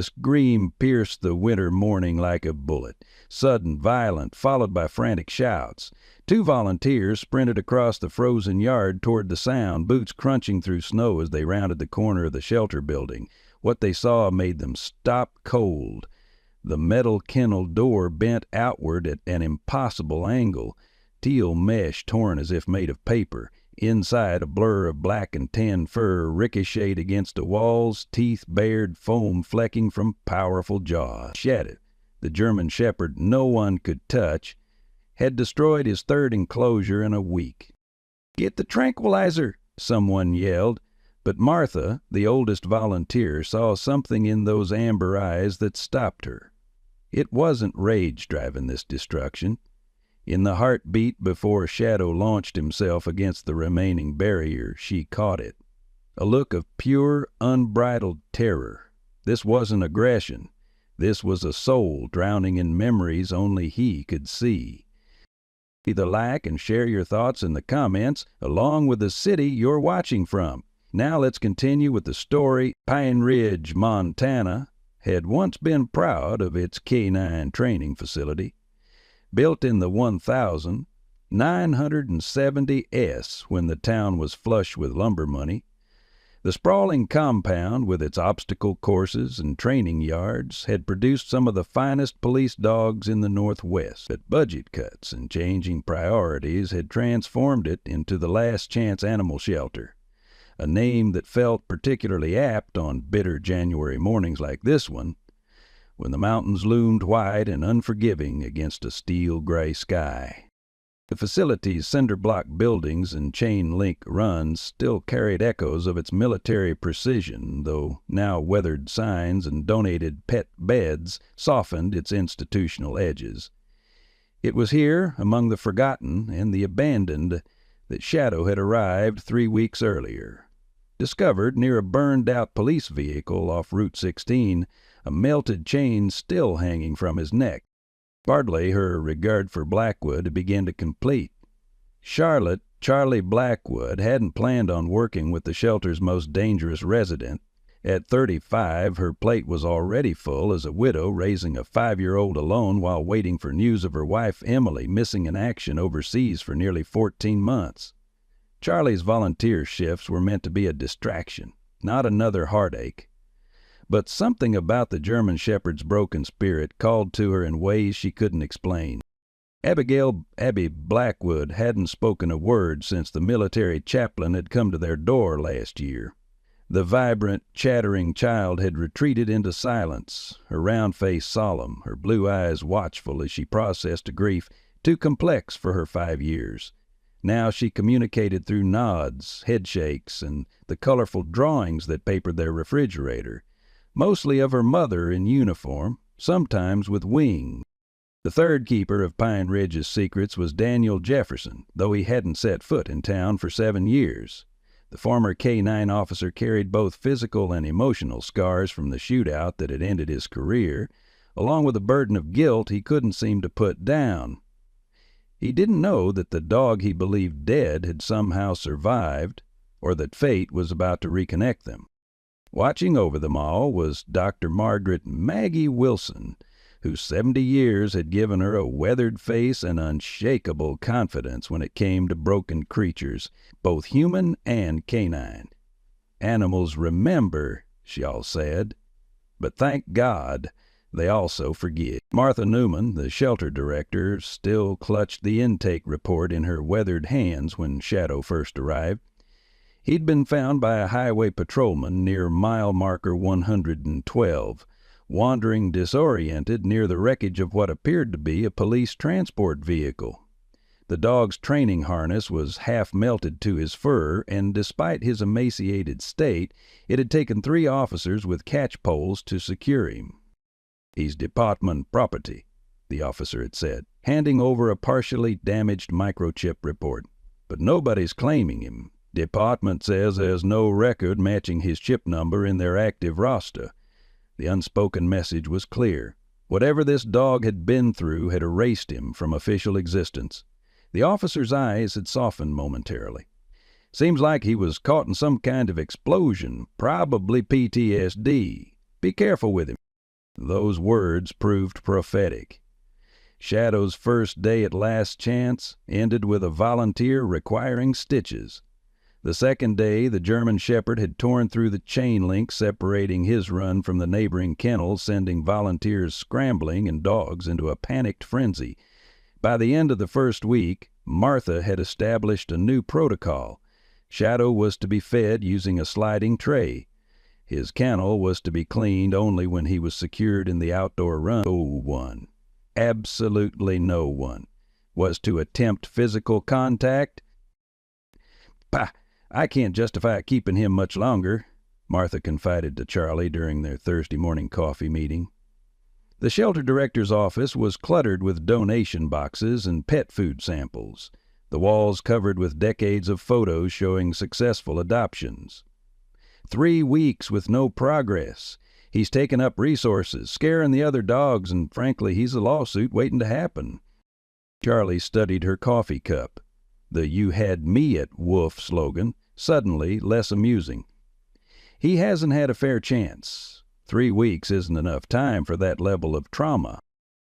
The scream pierced the winter morning like a bullet, sudden, violent, followed by frantic shouts. Two volunteers sprinted across the frozen yard toward the sound, boots crunching through snow as they rounded the corner of the shelter building. What they saw made them stop cold. The metal kennel door bent outward at an impossible angle, teal mesh torn as if made of paper. Inside, a blur of black and tan fur ricocheted against the walls, teeth bared, foam flecking from powerful jaws. Shadow, the German shepherd no one could touch, had destroyed his third enclosure in a week. "Get the tranquilizer!" someone yelled, but Martha, the oldest volunteer, saw something in those amber eyes that stopped her. It wasn't rage driving this destruction. In the heartbeat before Shadow launched himself against the remaining barrier, she caught it. A look of pure, unbridled terror. This wasn't aggression. This was a soul drowning in memories only he could see. Either like and share your thoughts in the comments, along with the city you're watching from. Now let's continue with the story. Pine Ridge, Montana, had once been proud of its canine training facility. Built in the 1970s when the town was flush with lumber money, the sprawling compound with its obstacle courses and training yards had produced some of the finest police dogs in the Northwest. But budget cuts and changing priorities had transformed it into the last chance animal shelter, a name that felt particularly apt on bitter January mornings like this one, when the mountains loomed white and unforgiving against a steel-gray sky. The facility's cinder-block buildings and chain-link runs still carried echoes of its military precision, though now weathered signs and donated pet beds softened its institutional edges. It was here, among the forgotten and the abandoned, that Shadow had arrived 3 weeks earlier. Discovered near a burned-out police vehicle off Route 16, a melted chain still hanging from his neck. Partly her regard for Blackwood began to complete. Charlotte Charlie Blackwood hadn't planned on working with the shelter's most dangerous resident. At 35, her plate was already full as a widow raising a 5-year-old alone while waiting for news of her wife Emily missing in action overseas for nearly 14 months. Charlie's volunteer shifts were meant to be a distraction, not another heartache. But something about the German shepherd's broken spirit called to her in ways she couldn't explain. Abby Blackwood hadn't spoken a word since the military chaplain had come to their door last year. The vibrant, chattering child had retreated into silence, her round face solemn, her blue eyes watchful as she processed a grief too complex for her 5 years. Now she communicated through nods, headshakes, and the colorful drawings that papered their refrigerator, mostly of her mother in uniform, sometimes with wings. The third keeper of Pine Ridge's secrets was Daniel Jefferson, though he hadn't set foot in town for 7 years. The former K-9 officer carried both physical and emotional scars from the shootout that had ended his career, along with a burden of guilt he couldn't seem to put down. He didn't know that the dog he believed dead had somehow survived, or that fate was about to reconnect them. Watching over them all was Dr. Margaret Maggie Wilson, whose 70 years had given her a weathered face and unshakable confidence when it came to broken creatures, both human and canine. Animals remember, she all said, but thank God they also forget. Martha Newman, the shelter director, still clutched the intake report in her weathered hands when Shadow first arrived. He'd been found by a highway patrolman near mile marker 112, wandering disoriented near the wreckage of what appeared to be a police transport vehicle. The dog's training harness was half melted to his fur, and despite his emaciated state, it had taken 3 officers with catch poles to secure him. "He's department property," the officer had said, handing over a partially damaged microchip report. "But nobody's claiming him. Department says there's no record matching his chip number in their active roster." The unspoken message was clear. Whatever this dog had been through had erased him from official existence. The officer's eyes had softened momentarily. "Seems like he was caught in some kind of explosion, probably PTSD. Be careful with him." Those words proved prophetic. Shadow's first day at Last Chance ended with a volunteer requiring stitches. The second day, the German Shepherd had torn through the chain link separating his run from the neighboring kennel, sending volunteers scrambling and dogs into a panicked frenzy. By the end of the first week, Martha had established a new protocol. Shadow was to be fed using a sliding tray. His kennel was to be cleaned only when he was secured in the outdoor run. No one, absolutely no one, was to attempt physical contact. "Pah! I can't justify keeping him much longer," Martha confided to Charlie during their Thursday morning coffee meeting. The shelter director's office was cluttered with donation boxes and pet food samples, the walls covered with decades of photos showing successful adoptions. 3 weeks with no progress. He's taken up resources, scaring the other dogs, and frankly, he's a lawsuit waiting to happen. Charlie studied her coffee cup. The "You had me at woof" slogan, suddenly less amusing. He hasn't had a fair chance. 3 weeks isn't enough time for that level of trauma.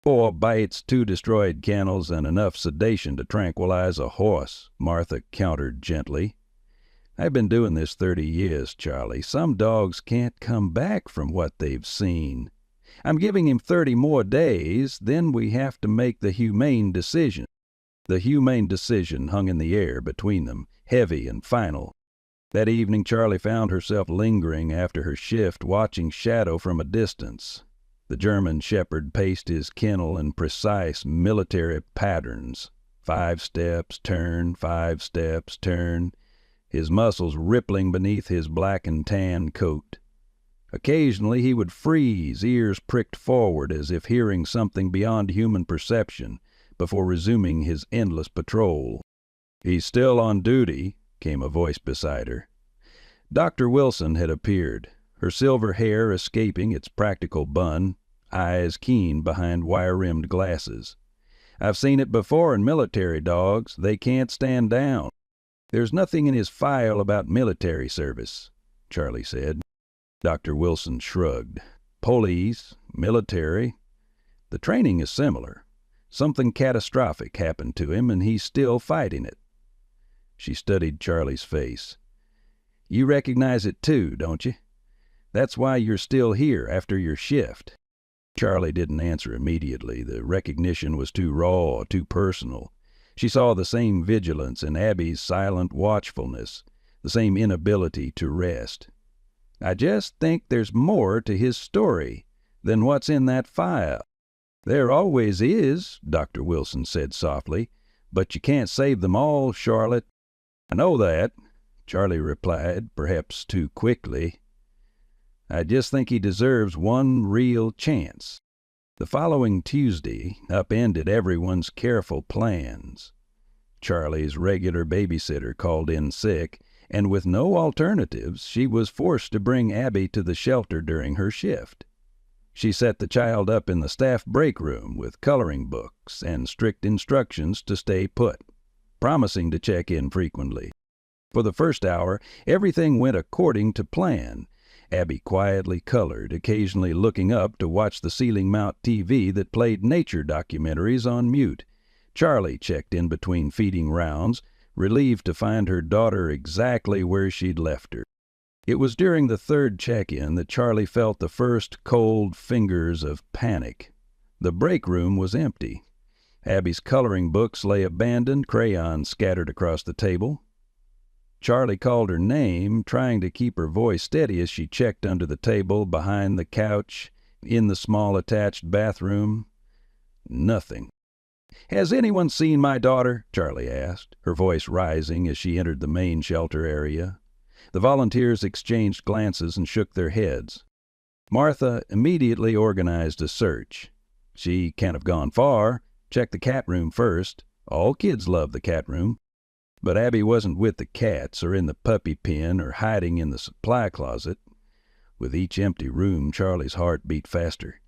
4 bites, 2 destroyed kennels, and enough sedation to tranquilize a horse, Martha countered gently. "I've been doing this 30 years, Charlie. Some dogs can't come back from what they've seen. I'm giving him 30 more days, then we have to make the humane decision." The humane decision hung in the air between them, heavy and final. That evening, Charlie found herself lingering after her shift, watching Shadow from a distance. The German Shepherd paced his kennel in precise military patterns. 5 steps, turn, 5 steps, turn, his muscles rippling beneath his black and tan coat. Occasionally he would freeze, ears pricked forward as if hearing something beyond human perception, before resuming his endless patrol. "He's still on duty," came a voice beside her. Dr. Wilson had appeared, her silver hair escaping its practical bun, eyes keen behind wire-rimmed glasses. "I've seen it before in military dogs. They can't stand down." "There's nothing in his file about military service," Charlie said. Dr. Wilson shrugged. "Police, military. The training is similar. Something catastrophic happened to him, and he's still fighting it." She studied Charlie's face. "You recognize it too, don't you? That's why you're still here after your shift." Charlie didn't answer immediately. The recognition was too raw, too personal. She saw the same vigilance in Abby's silent watchfulness, the same inability to rest. "I just think there's more to his story than what's in that file." "There always is," Dr. Wilson said softly, "but you can't save them all, Charlotte." "I know that," Charlie replied, perhaps too quickly. "I just think he deserves one real chance." The following Tuesday upended everyone's careful plans. Charlie's regular babysitter called in sick, and with no alternatives, she was forced to bring Abby to the shelter during her shift. She set the child up in the staff break room with coloring books and strict instructions to stay put, promising to check in frequently. For the first hour, everything went according to plan. Abby quietly colored, occasionally looking up to watch the ceiling mount TV that played nature documentaries on mute. Charlie checked in between feeding rounds, relieved to find her daughter exactly where she'd left her. It was during the third check-in that Charlie felt the first cold fingers of panic. The break room was empty. Abby's coloring books lay abandoned, crayons scattered across the table. Charlie called her name, trying to keep her voice steady as she checked under the table, behind the couch, in the small attached bathroom. Nothing. "Has anyone seen my daughter?" Charlie asked, her voice rising as she entered the main shelter area. The volunteers exchanged glances and shook their heads. Martha immediately organized a search. She can't have gone far. Check the cat room first. All kids love the cat room. But Abby wasn't with the cats or in the puppy pen or hiding in the supply closet. With each empty room, Charlie's heart beat faster.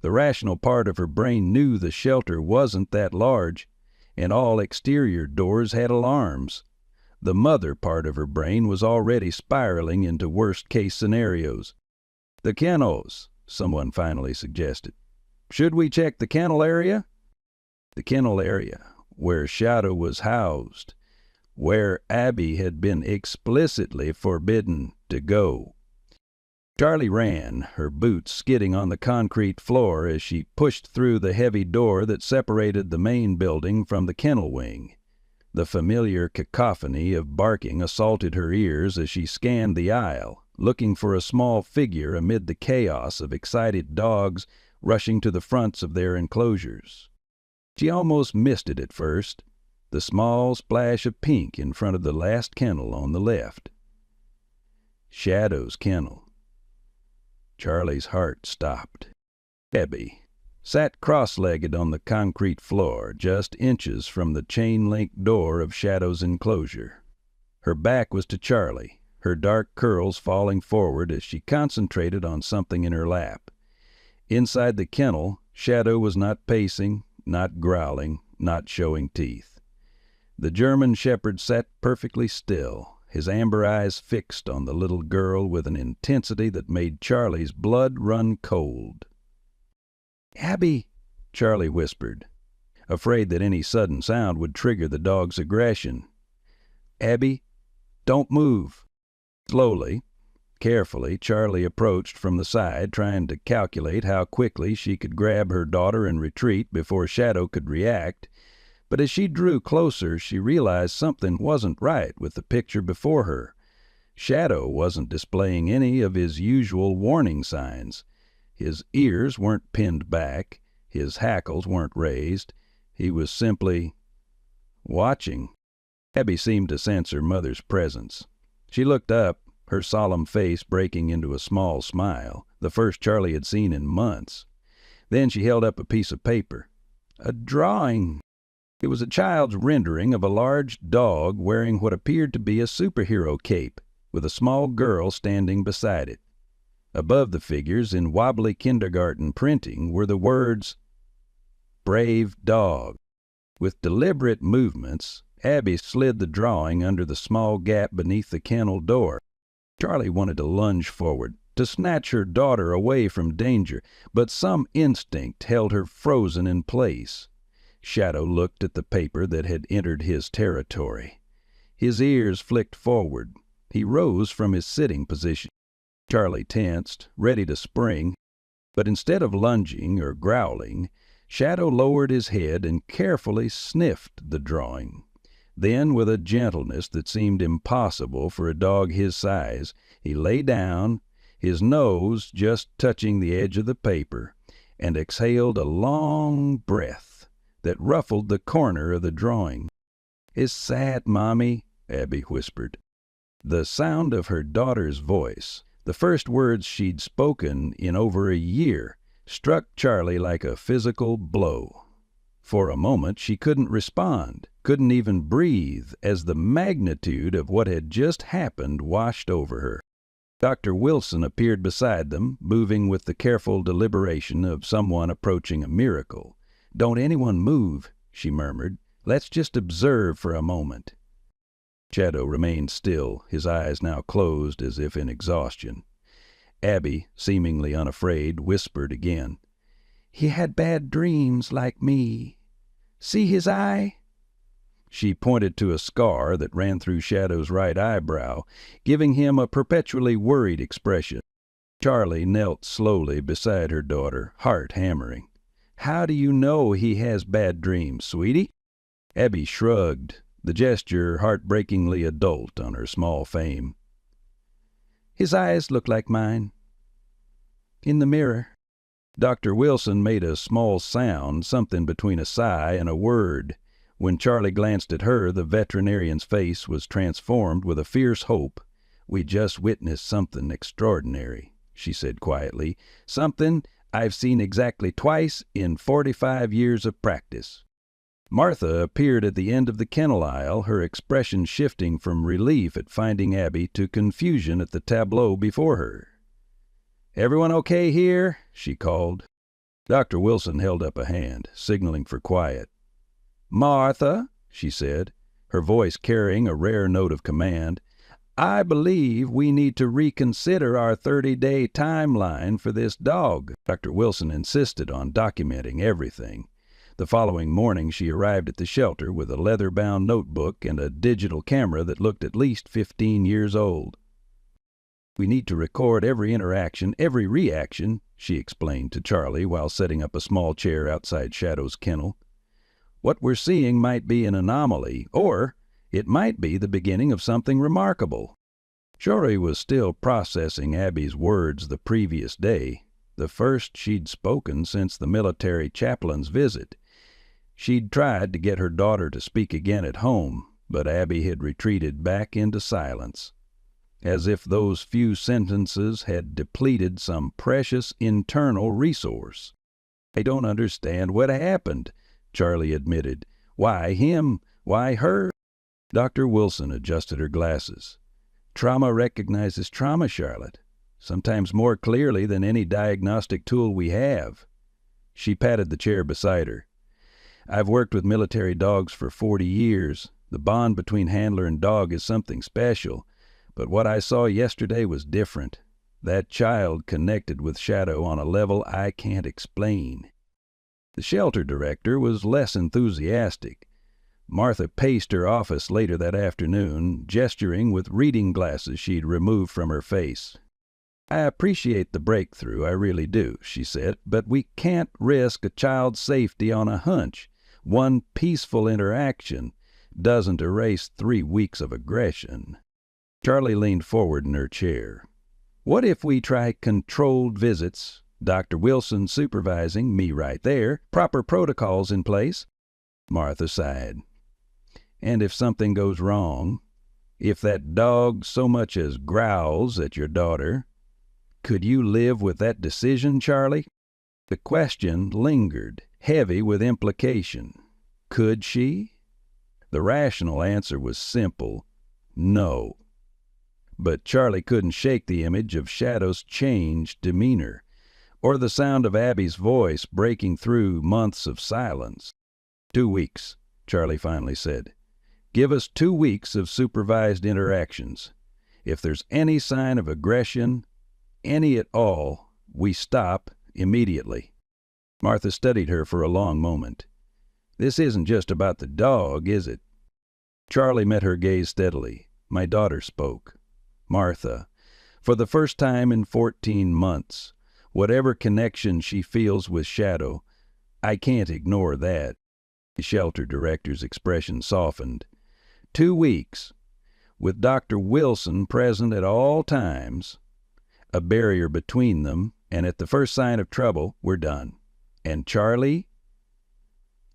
The rational part of her brain knew the shelter wasn't that large, and all exterior doors had alarms. The mother part of her brain was already spiraling into worst-case scenarios. "The kennels," someone finally suggested. "Should we check the kennel area?" The kennel area, where Shadow was housed, where Abby had been explicitly forbidden to go. Charlie ran, her boots skidding on the concrete floor as she pushed through the heavy door that separated the main building from the kennel wing. The familiar cacophony of barking assaulted her ears as she scanned the aisle, looking for a small figure amid the chaos of excited dogs rushing to the fronts of their enclosures. She almost missed it at first, the small splash of pink in front of the last kennel on the left. Shadow's kennel. Charlie's heart stopped. Abby sat cross-legged on the concrete floor, just inches from the chain-link door of Shadow's enclosure. Her back was to Charlie, her dark curls falling forward as she concentrated on something in her lap. Inside the kennel, Shadow was not pacing, not growling, not showing teeth. The German shepherd sat perfectly still, his amber eyes fixed on the little girl with an intensity that made Charlie's blood run cold. "Abby," Charlie whispered, afraid that any sudden sound would trigger the dog's aggression. "Abby, don't move." Slowly, carefully, Charlie approached from the side, trying to calculate how quickly she could grab her daughter and retreat before Shadow could react. But as she drew closer, she realized something wasn't right with the picture before her. Shadow wasn't displaying any of his usual warning signs. His ears weren't pinned back, his hackles weren't raised. He was simply watching. Abby seemed to sense her mother's presence. She looked up, her solemn face breaking into a small smile, the first Charlie had seen in months. Then she held up a piece of paper. A drawing. It was a child's rendering of a large dog wearing what appeared to be a superhero cape, with a small girl standing beside it. Above the figures, in wobbly kindergarten printing, were the words, "Brave Dog." With deliberate movements, Abby slid the drawing under the small gap beneath the kennel door. Charlie wanted to lunge forward, to snatch her daughter away from danger, but some instinct held her frozen in place. Shadow looked at the paper that had entered his territory. His ears flicked forward. He rose from his sitting position. Charlie tensed, ready to spring, but instead of lunging or growling, Shadow lowered his head and carefully sniffed the drawing. Then, with a gentleness that seemed impossible for a dog his size, he lay down, his nose just touching the edge of the paper, and exhaled a long breath that ruffled the corner of the drawing. "It's sad, Mommy," Abby whispered. The sound of her daughter's voice, the first words she'd spoken in over a year, struck Charlie like a physical blow. For a moment she couldn't respond, couldn't even breathe, as the magnitude of what had just happened washed over her. Dr. Wilson appeared beside them, moving with the careful deliberation of someone approaching a miracle. "Don't anyone move," she murmured. "Let's just observe for a moment." Shadow remained still, his eyes now closed as if in exhaustion. Abby, seemingly unafraid, whispered again, "He had bad dreams like me. See his eye?" She pointed to a scar that ran through Shadow's right eyebrow, giving him a perpetually worried expression. Charlie knelt slowly beside her daughter, heart hammering. "How do you know he has bad dreams, sweetie?" Abby shrugged, the gesture heartbreakingly adult on her small frame. "His eyes look like mine. In the mirror." Dr. Wilson made a small sound, something between a sigh and a word. When Charlie glanced at her, the veterinarian's face was transformed with a fierce hope. "We just witnessed something extraordinary," she said quietly. "Something I've seen exactly twice in 45 years of practice." Martha appeared at the end of the kennel aisle, her expression shifting from relief at finding Abby to confusion at the tableau before her. "Everyone okay here?" she called. Dr. Wilson held up a hand, signaling for quiet. "Martha," she said, her voice carrying a rare note of command, I believe we need to reconsider our 30-day timeline for this dog. Dr. Wilson insisted on documenting everything. The following morning she arrived at the shelter with a leather-bound notebook and a digital camera that looked at least 15 years old. We need to record every interaction, every reaction, she explained to Charlie while setting up a small chair outside Shadow's kennel. What we're seeing might be an anomaly, or it might be the beginning of something remarkable. Charlie was still processing Abby's words the previous day, the first she'd spoken since the military chaplain's visit. She'd tried to get her daughter to speak again at home, but Abby had retreated back into silence, as if those few sentences had depleted some precious internal resource. "I don't understand what happened," Charlie admitted. "Why him? Why her?" Dr. Wilson adjusted her glasses. "Trauma recognizes trauma, Charlotte, sometimes more clearly than any diagnostic tool we have." She patted the chair beside her. "I've worked with military dogs for 40 years. The bond between handler and dog is something special. But what I saw yesterday was different. That child connected with Shadow on a level I can't explain." The shelter director was less enthusiastic. Martha paced her office later that afternoon, gesturing with reading glasses she'd removed from her face. "I appreciate the breakthrough, I really do," she said, "but we can't risk a child's safety on a hunch. One peaceful interaction doesn't erase 3 weeks of aggression." Charlie leaned forward in her chair. "What if we try controlled visits, Dr. Wilson supervising, me right there, proper protocols in place?" Martha sighed. "And if something goes wrong, if that dog so much as growls at your daughter, could you live with that decision, Charlie?" The question lingered, heavy with implication. Could she? The rational answer was simple: no. But Charlie couldn't shake the image of Shadow's changed demeanor, or the sound of Abby's voice breaking through months of silence. 2 weeks, Charlie finally said. "Give us 2 weeks of supervised interactions. If there's any sign of aggression, any at all, we stop immediately." Martha studied her for a long moment. "This isn't just about the dog, is it?" Charlie met her gaze steadily. "My daughter spoke. Martha, for the first time in 14 months, whatever connection she feels with Shadow, I can't ignore that." The shelter director's expression softened. 2 weeks, with Dr. Wilson present at all times, a barrier between them, and at the first sign of trouble, we're done. And Charlie,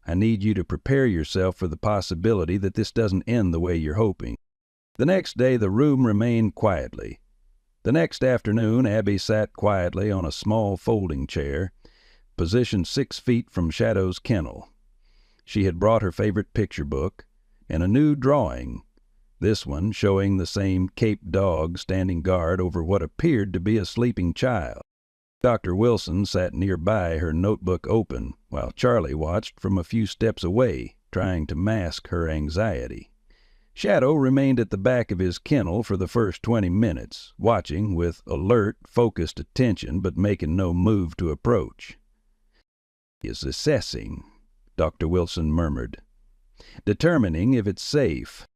I need you to prepare yourself for the possibility that this doesn't end the way you're hoping. The next day the room remained quietly. The next afternoon Abby sat quietly on a small folding chair, positioned 6 feet from Shadow's kennel. She had brought her favorite picture book and a new drawing, this one showing the same Cape dog standing guard over what appeared to be a sleeping child. Dr. Wilson sat nearby, her notebook open, while Charlie watched from a few steps away, trying to mask her anxiety. Shadow remained at the back of his kennel for the first 20 minutes, watching with alert, focused attention, but making no move to approach. "He is assessing," Dr. Wilson murmured, "determining if it's safe."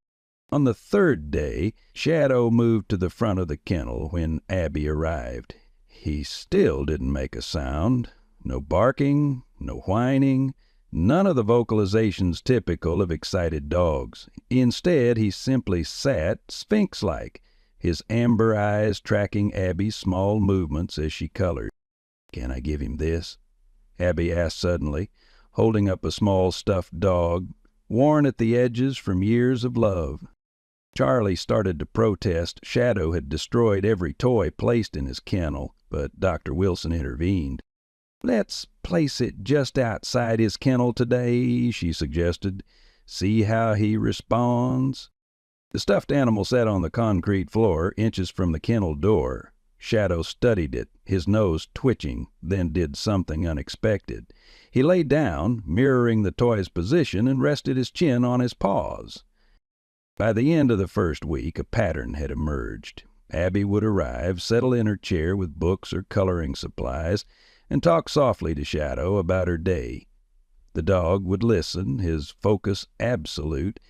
On the 3rd day, Shadow moved to the front of the kennel when Abby arrived. He still didn't make a sound. No barking, no whining, none of the vocalizations typical of excited dogs. Instead, he simply sat, sphinx-like, his amber eyes tracking Abby's small movements as she colored. "Can I give him this?" Abby asked suddenly, holding up a small stuffed dog, worn at the edges from years of love. Charlie started to protest. Shadow had destroyed every toy placed in his kennel, but Dr. Wilson intervened. "Let's place it just outside his kennel today," she suggested. "See how he responds." The stuffed animal sat on the concrete floor, inches from the kennel door. Shadow studied it, his nose twitching, then did something unexpected. He lay down, mirroring the toy's position, and rested his chin on his paws. By the end of the first week, a pattern had emerged. Abby would arrive, settle in her chair with books or coloring supplies, and talk softly to Shadow about her day. The dog would listen, his focus absolute,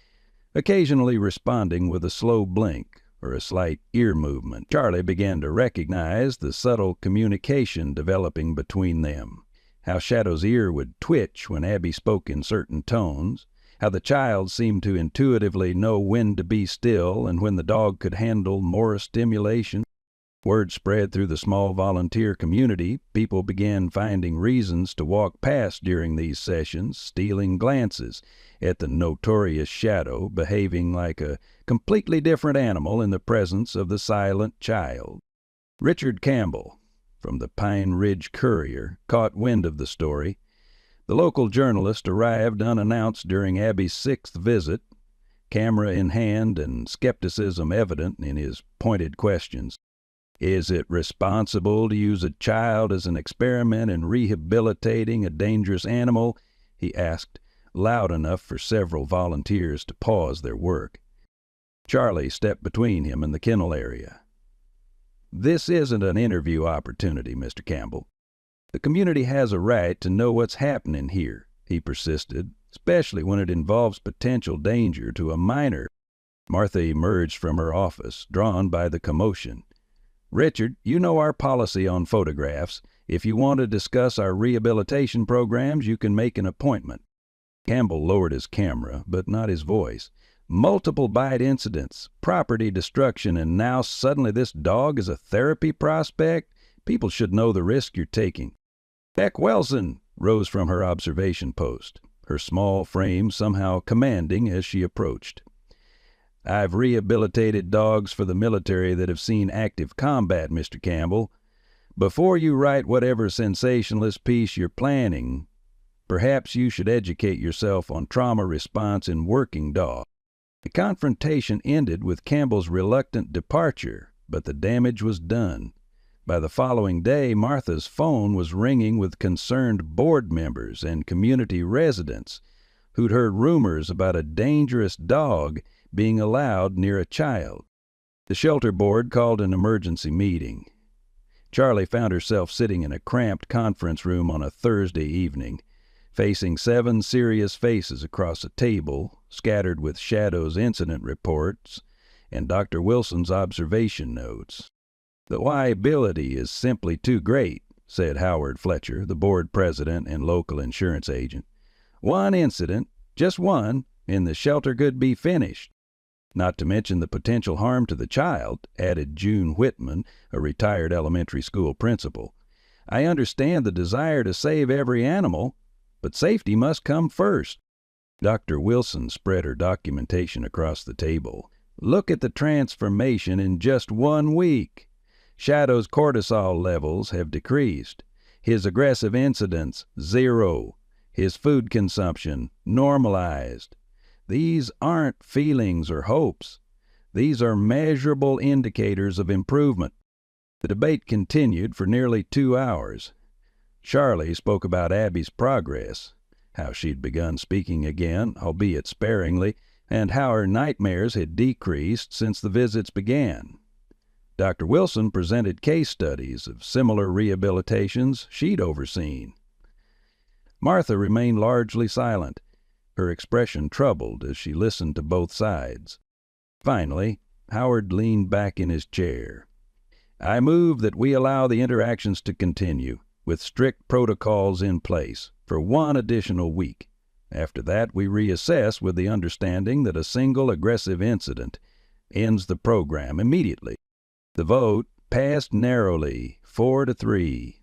occasionally responding with a slow blink or a slight ear movement. Charlie began to recognize the subtle communication developing between them, how Shadow's ear would twitch when Abby spoke in certain tones, how the child seemed to intuitively know when to be still and when the dog could handle more stimulation. Word spread through the small volunteer community. People began finding reasons to walk past during these sessions, stealing glances at the notorious Shadow, behaving like a completely different animal in the presence of the silent child. Richard Campbell, from the Pine Ridge Courier, caught wind of the story. The local journalist arrived unannounced during Abby's 6th visit, camera in hand and skepticism evident in his pointed questions. "Is it responsible to use a child as an experiment in rehabilitating a dangerous animal?" he asked, loud enough for several volunteers to pause their work. Charlie stepped between him and the kennel area. "This isn't an interview opportunity, Mr. Campbell. The community has a right to know what's happening here," he persisted, "especially when it involves potential danger to a minor." Martha emerged from her office, drawn by the commotion. "Richard, you know our policy on photographs. If you want to discuss our rehabilitation programs, you can make an appointment." Campbell lowered his camera, but not his voice. "Multiple bite incidents, property destruction, and now suddenly this dog is a therapy prospect? People should know the risk you're taking." Beck Wilson rose from her observation post, her small frame somehow commanding as she approached. "I've rehabilitated dogs for the military that have seen active combat, Mr. Campbell. Before you write whatever sensationalist piece you're planning, perhaps you should educate yourself on trauma response in working dogs." The confrontation ended with Campbell's reluctant departure, but the damage was done. By the following day, Martha's phone was ringing with concerned board members and community residents who'd heard rumors about a dangerous dog being allowed near a child. The shelter board called an emergency meeting. Charlie found herself sitting in a cramped conference room on a Thursday evening, facing 7 serious faces across a table, scattered with Shadow's incident reports and Dr. Wilson's observation notes. "The liability is simply too great," said Howard Fletcher, the board president and local insurance agent. "One incident, just one, and the shelter could be finished." "Not to mention the potential harm to the child," added June Whitman, a retired elementary school principal. "I understand the desire to save every animal, but safety must come first." Dr. Wilson spread her documentation across the table. "Look at the transformation in just 1 week. Shadow's cortisol levels have decreased. His aggressive incidents, 0. His food consumption, normalized. These aren't feelings or hopes. These are measurable indicators of improvement." The debate continued for nearly 2 hours. Charlie spoke about Abby's progress, how she'd begun speaking again, albeit sparingly, and how her nightmares had decreased since the visits began. Dr. Wilson presented case studies of similar rehabilitations she'd overseen. Martha remained largely silent, her expression troubled as she listened to both sides. Finally, Howard leaned back in his chair. "I move that we allow the interactions to continue, with strict protocols in place, for 1 additional week. After that, we reassess with the understanding that a single aggressive incident ends the program immediately." The vote passed narrowly, 4-3.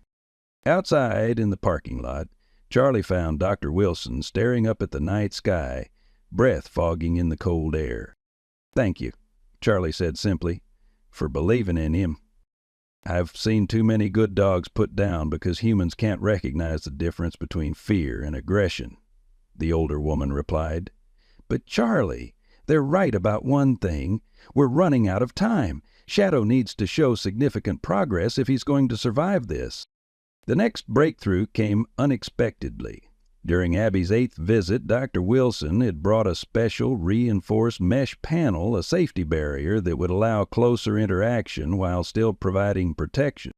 Outside in the parking lot, Charlie found Dr. Wilson staring up at the night sky, breath fogging in the cold air. "Thank you," Charlie said simply, "for believing in him. I've seen too many good dogs put down because humans can't recognize the difference between fear and aggression," the older woman replied. "But Charlie, they're right about one thing. We're running out of time. Shadow needs to show significant progress if he's going to survive this." The next breakthrough came unexpectedly. During Abby's 8th visit, Dr. Wilson had brought a special reinforced mesh panel, a safety barrier that would allow closer interaction while still providing protection.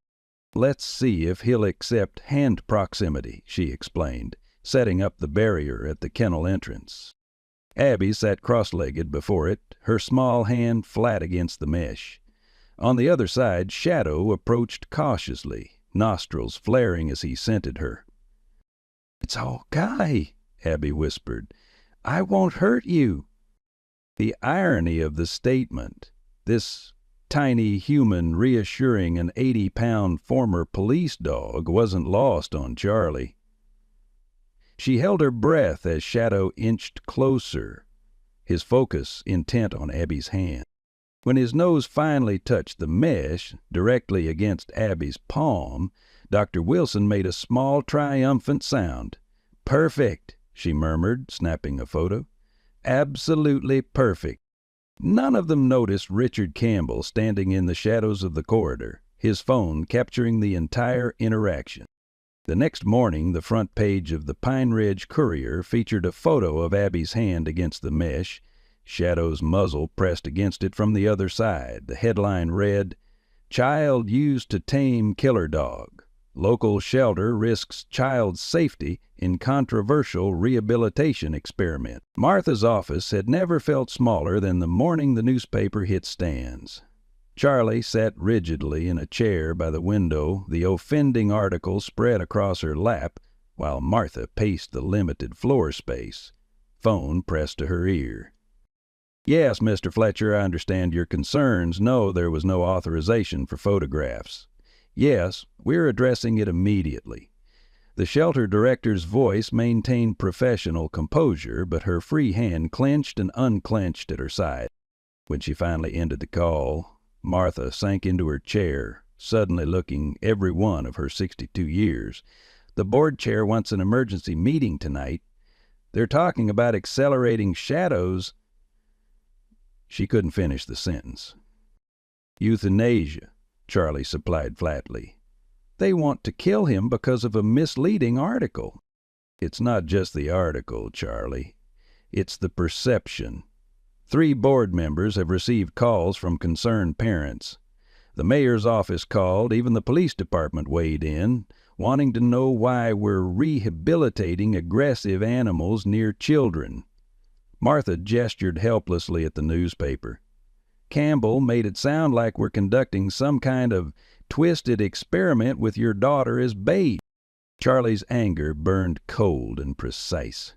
"Let's see if he'll accept hand proximity," she explained, setting up the barrier at the kennel entrance. Abby sat cross-legged before it, her small hand flat against the mesh. On the other side, Shadow approached cautiously, nostrils flaring as he scented her. "It's okay," Abby whispered. "I won't hurt you." The irony of the statement, this tiny human reassuring an 80-pound former police dog, wasn't lost on Charlie. She held her breath as Shadow inched closer, his focus intent on Abby's hand. When his nose finally touched the mesh, directly against Abby's palm, Dr. Wilson made a small, triumphant sound. "Perfect," she murmured, snapping a photo. "Absolutely perfect." None of them noticed Richard Campbell standing in the shadows of the corridor, his phone capturing the entire interaction. The next morning, the front page of the Pine Ridge Courier featured a photo of Abby's hand against the mesh, Shadow's muzzle pressed against it from the other side. The headline read, "Child used to tame killer dog. Local shelter risks child's safety in controversial rehabilitation experiment." Martha's office had never felt smaller than the morning the newspaper hit stands. Charlie sat rigidly in a chair by the window, the offending article spread across her lap, while Martha paced the limited floor space, phone pressed to her ear. "Yes, Mr. Fletcher, I understand your concerns. No, there was no authorization for photographs. Yes, we're addressing it immediately." The shelter director's voice maintained professional composure, but her free hand clenched and unclenched at her side. When she finally ended the call, Martha sank into her chair, suddenly looking every one of her 62 years. "The board chair wants an emergency meeting tonight. They're talking about accelerating Shadow's—" She couldn't finish the sentence. "Euthanasia," Charlie supplied flatly. "They want to kill him because of a misleading article." "It's not just the article, Charlie. It's the perception. 3 board members have received calls from concerned parents. The mayor's office called, even the police department weighed in, wanting to know why we're rehabilitating aggressive animals near children." Martha gestured helplessly at the newspaper. "Campbell made it sound like we're conducting some kind of twisted experiment with your daughter as bait." Charlie's anger burned cold and precise.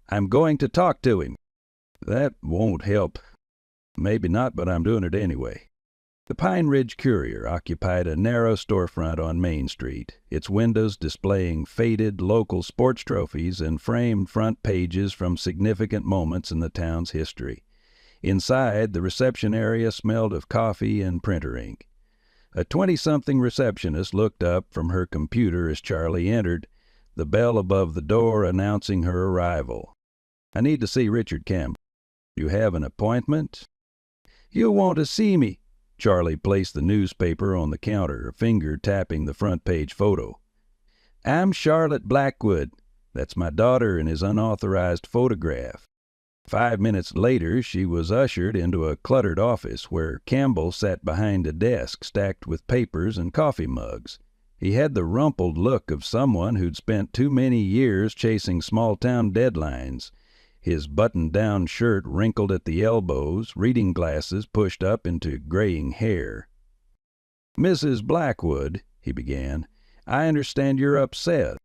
"I'm going to talk to him." "That won't help." "Maybe not, but I'm doing it anyway." The Pine Ridge Courier occupied a narrow storefront on Main Street, its windows displaying faded local sports trophies and framed front pages from significant moments in the town's history. Inside, the reception area smelled of coffee and printer ink. A 20-something receptionist looked up from her computer as Charlie entered, the bell above the door announcing her arrival. "I need to see Richard Campbell." "You have an appointment?" "You'll want to see me." Charlie placed the newspaper on the counter, a finger tapping the front page photo. "I'm Charlotte Blackwood. That's my daughter in his unauthorized photograph." 5 minutes later, she was ushered into a cluttered office where Campbell sat behind a desk stacked with papers and coffee mugs. He had the rumpled look of someone who'd spent too many years chasing small-town deadlines. His button-down shirt wrinkled at the elbows, reading glasses pushed up into graying hair. "Mrs. Blackwood," he began, "I understand you're upset."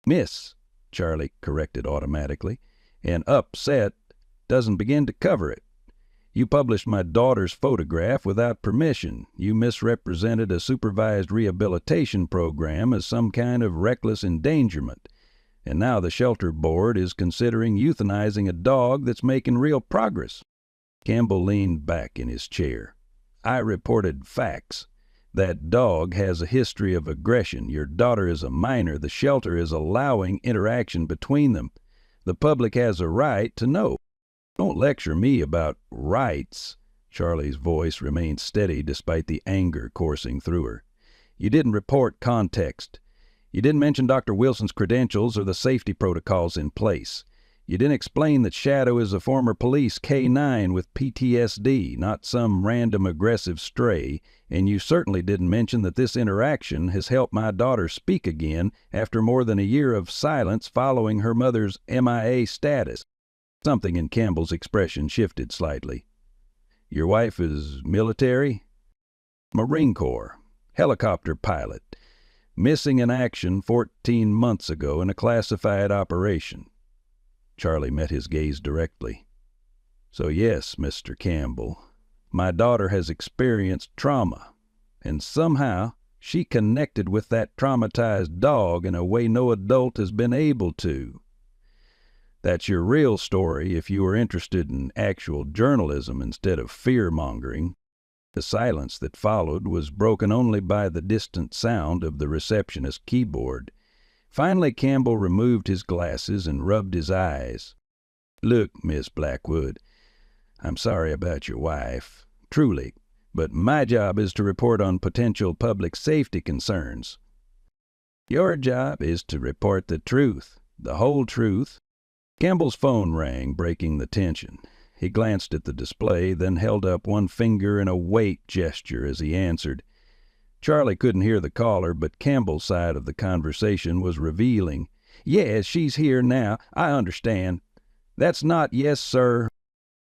"Miss," Charlie corrected automatically, "and upset doesn't begin to cover it. You published my daughter's photograph without permission. You misrepresented a supervised rehabilitation program as some kind of reckless endangerment. And now the shelter board is considering euthanizing a dog that's making real progress." Campbell leaned back in his chair. "I reported facts. That dog has a history of aggression. Your daughter is a minor. The shelter is allowing interaction between them. The public has a right to know." "Don't lecture me about rights." Charlie's voice remained steady despite the anger coursing through her. "You didn't report context. You didn't mention Dr. Wilson's credentials or the safety protocols in place. You didn't explain that Shadow is a former police K-9 with PTSD, not some random aggressive stray, and you certainly didn't mention that this interaction has helped my daughter speak again after more than a year of silence following her mother's MIA status. Something in Campbell's expression shifted slightly. Your wife is military? Marine Corps. Helicopter pilot. Missing in action 14 months ago in a classified operation. Charlie met his gaze directly. So yes, Mr. Campbell, my daughter has experienced trauma, and somehow she connected with that traumatized dog in a way no adult has been able to. That's your real story if you are interested in actual journalism instead of fear-mongering. The silence that followed was broken only by the distant sound of the receptionist's keyboard. Finally, Campbell removed his glasses and rubbed his eyes. Look, Miss Blackwood, I'm sorry about your wife, truly, but my job is to report on potential public safety concerns. Your job is to report the truth, the whole truth. Campbell's phone rang, breaking the tension. He glanced at the display, then held up one finger in a wait gesture as he answered. Charlie couldn't hear the caller, but Campbell's side of the conversation was revealing. Yes, she's here now. I understand. That's not yes, sir.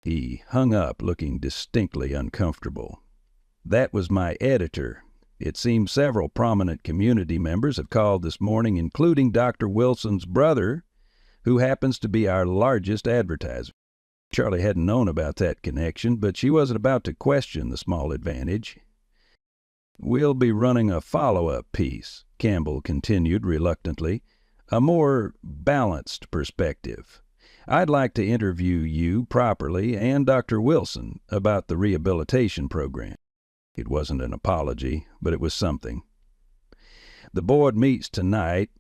He hung up, looking distinctly uncomfortable. That was my editor. It seems several prominent community members have called this morning, including Dr. Wilson's brother, who happens to be our largest advertiser. Charlie hadn't known about that connection, but she wasn't about to question the small advantage. We'll be running a follow-up piece, Campbell continued reluctantly, a more balanced perspective. I'd like to interview you properly and Dr. Wilson about the rehabilitation program. It wasn't an apology, but it was something. The board meets tonight.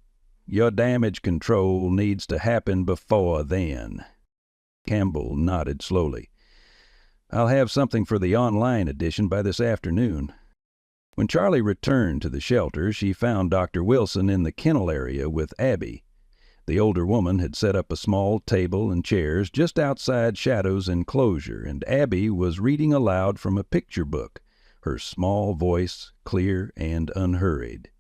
Your damage control needs to happen before then. Campbell nodded slowly. I'll have something for the online edition by this afternoon. When Charlie returned to the shelter, she found Dr. Wilson in the kennel area with Abby. The older woman had set up a small table and chairs just outside Shadow's enclosure, and Abby was reading aloud from a picture book, her small voice clear and unhurried.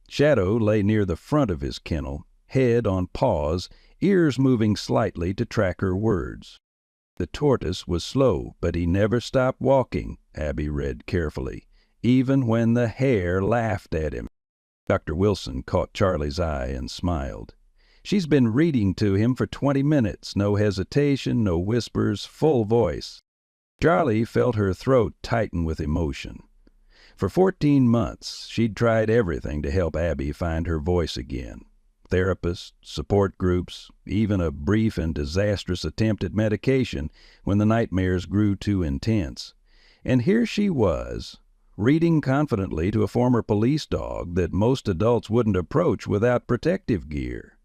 Shadow lay near the front of his kennel, head on paws, ears moving slightly to track her words. The tortoise was slow, but he never stopped walking, Abby read carefully, even when the hare laughed at him. Dr. Wilson caught Charlie's eye and smiled. She's been reading to him for 20 minutes, no hesitation, no whispers, full voice. Charlie felt her throat tighten with emotion. For 14 months, she'd tried everything to help Abby find her voice again. Therapists, support groups, even a brief and disastrous attempt at medication when the nightmares grew too intense. And here she was, reading confidently to a former police dog that most adults wouldn't approach without protective gear.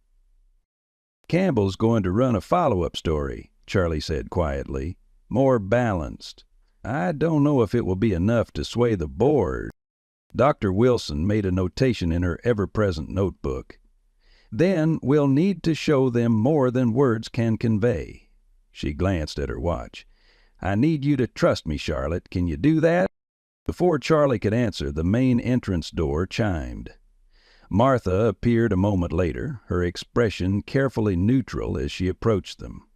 Campbell's going to run a follow-up story, Charlie said quietly, more balanced. I don't know if it will be enough to sway the board. Dr. Wilson made a notation in her ever-present notebook. Then we'll need to show them more than words can convey. She glanced at her watch. I need you to trust me, Charlotte. Can you do that? Before Charlie could answer, the main entrance door chimed. Martha appeared a moment later, her expression carefully neutral as she approached them.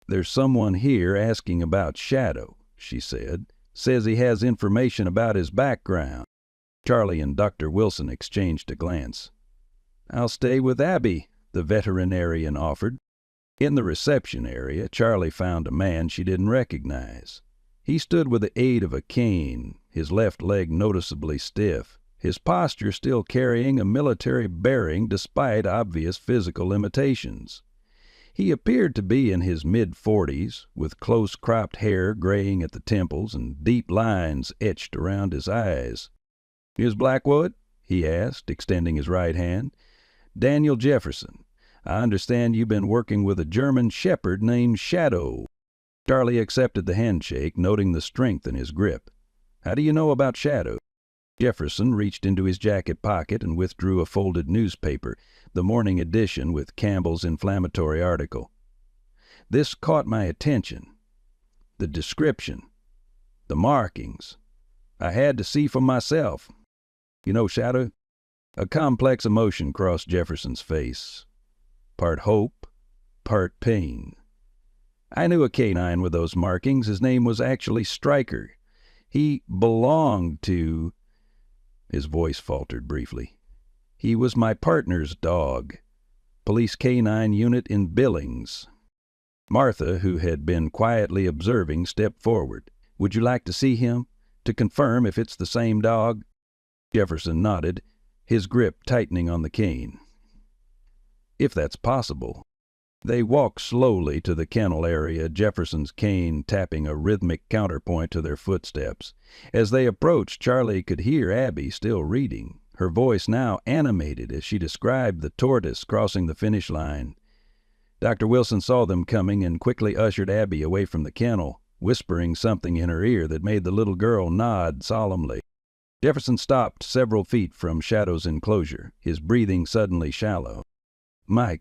There's someone here asking about Shadow, she said. Says he has information about his background. Charlie and Dr. Wilson exchanged a glance. I'll stay with Abby, the veterinarian offered. In the reception area, Charlie found a man she didn't recognize. He stood with the aid of a cane, his left leg noticeably stiff, his posture still carrying a military bearing despite obvious physical limitations. He appeared to be in his mid-40s, with close-cropped hair graying at the temples and deep lines etched around his eyes. "Miss Blackwood?" he asked, extending his right hand. "Daniel Jefferson. I understand you've been working with a German shepherd named Shadow." Charlie accepted the handshake, noting the strength in his grip. "How do you know about Shadow?" Jefferson reached into his jacket pocket and withdrew a folded newspaper, the morning edition with Campbell's inflammatory article. This caught my attention. The description, the markings. I had to see for myself. You know, Shadow, a complex emotion crossed Jefferson's face. Part hope, part pain. I knew a canine with those markings. His name was actually Stryker. He belonged to... His voice faltered briefly. He was my partner's dog. Police canine unit in Billings. Martha, who had been quietly observing, stepped forward. Would you like to see him? To confirm if it's the same dog? Jefferson nodded, his grip tightening on the cane. If that's possible. They walked slowly to the kennel area, Jefferson's cane tapping a rhythmic counterpoint to their footsteps. As they approached, Charlie could hear Abby still reading, her voice now animated as she described the tortoise crossing the finish line. Dr. Wilson saw them coming and quickly ushered Abby away from the kennel, whispering something in her ear that made the little girl nod solemnly. Jefferson stopped several feet from Shadow's enclosure, his breathing suddenly shallow. "My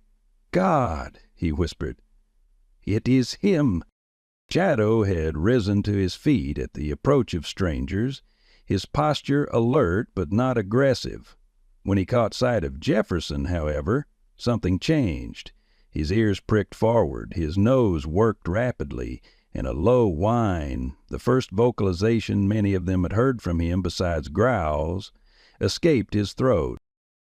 God," he whispered. "It is him." Shadow had risen to his feet at the approach of strangers, his posture alert but not aggressive. When he caught sight of Jefferson, however, something changed. His ears pricked forward, his nose worked rapidly, and a low whine, the first vocalization many of them had heard from him besides growls, escaped his throat.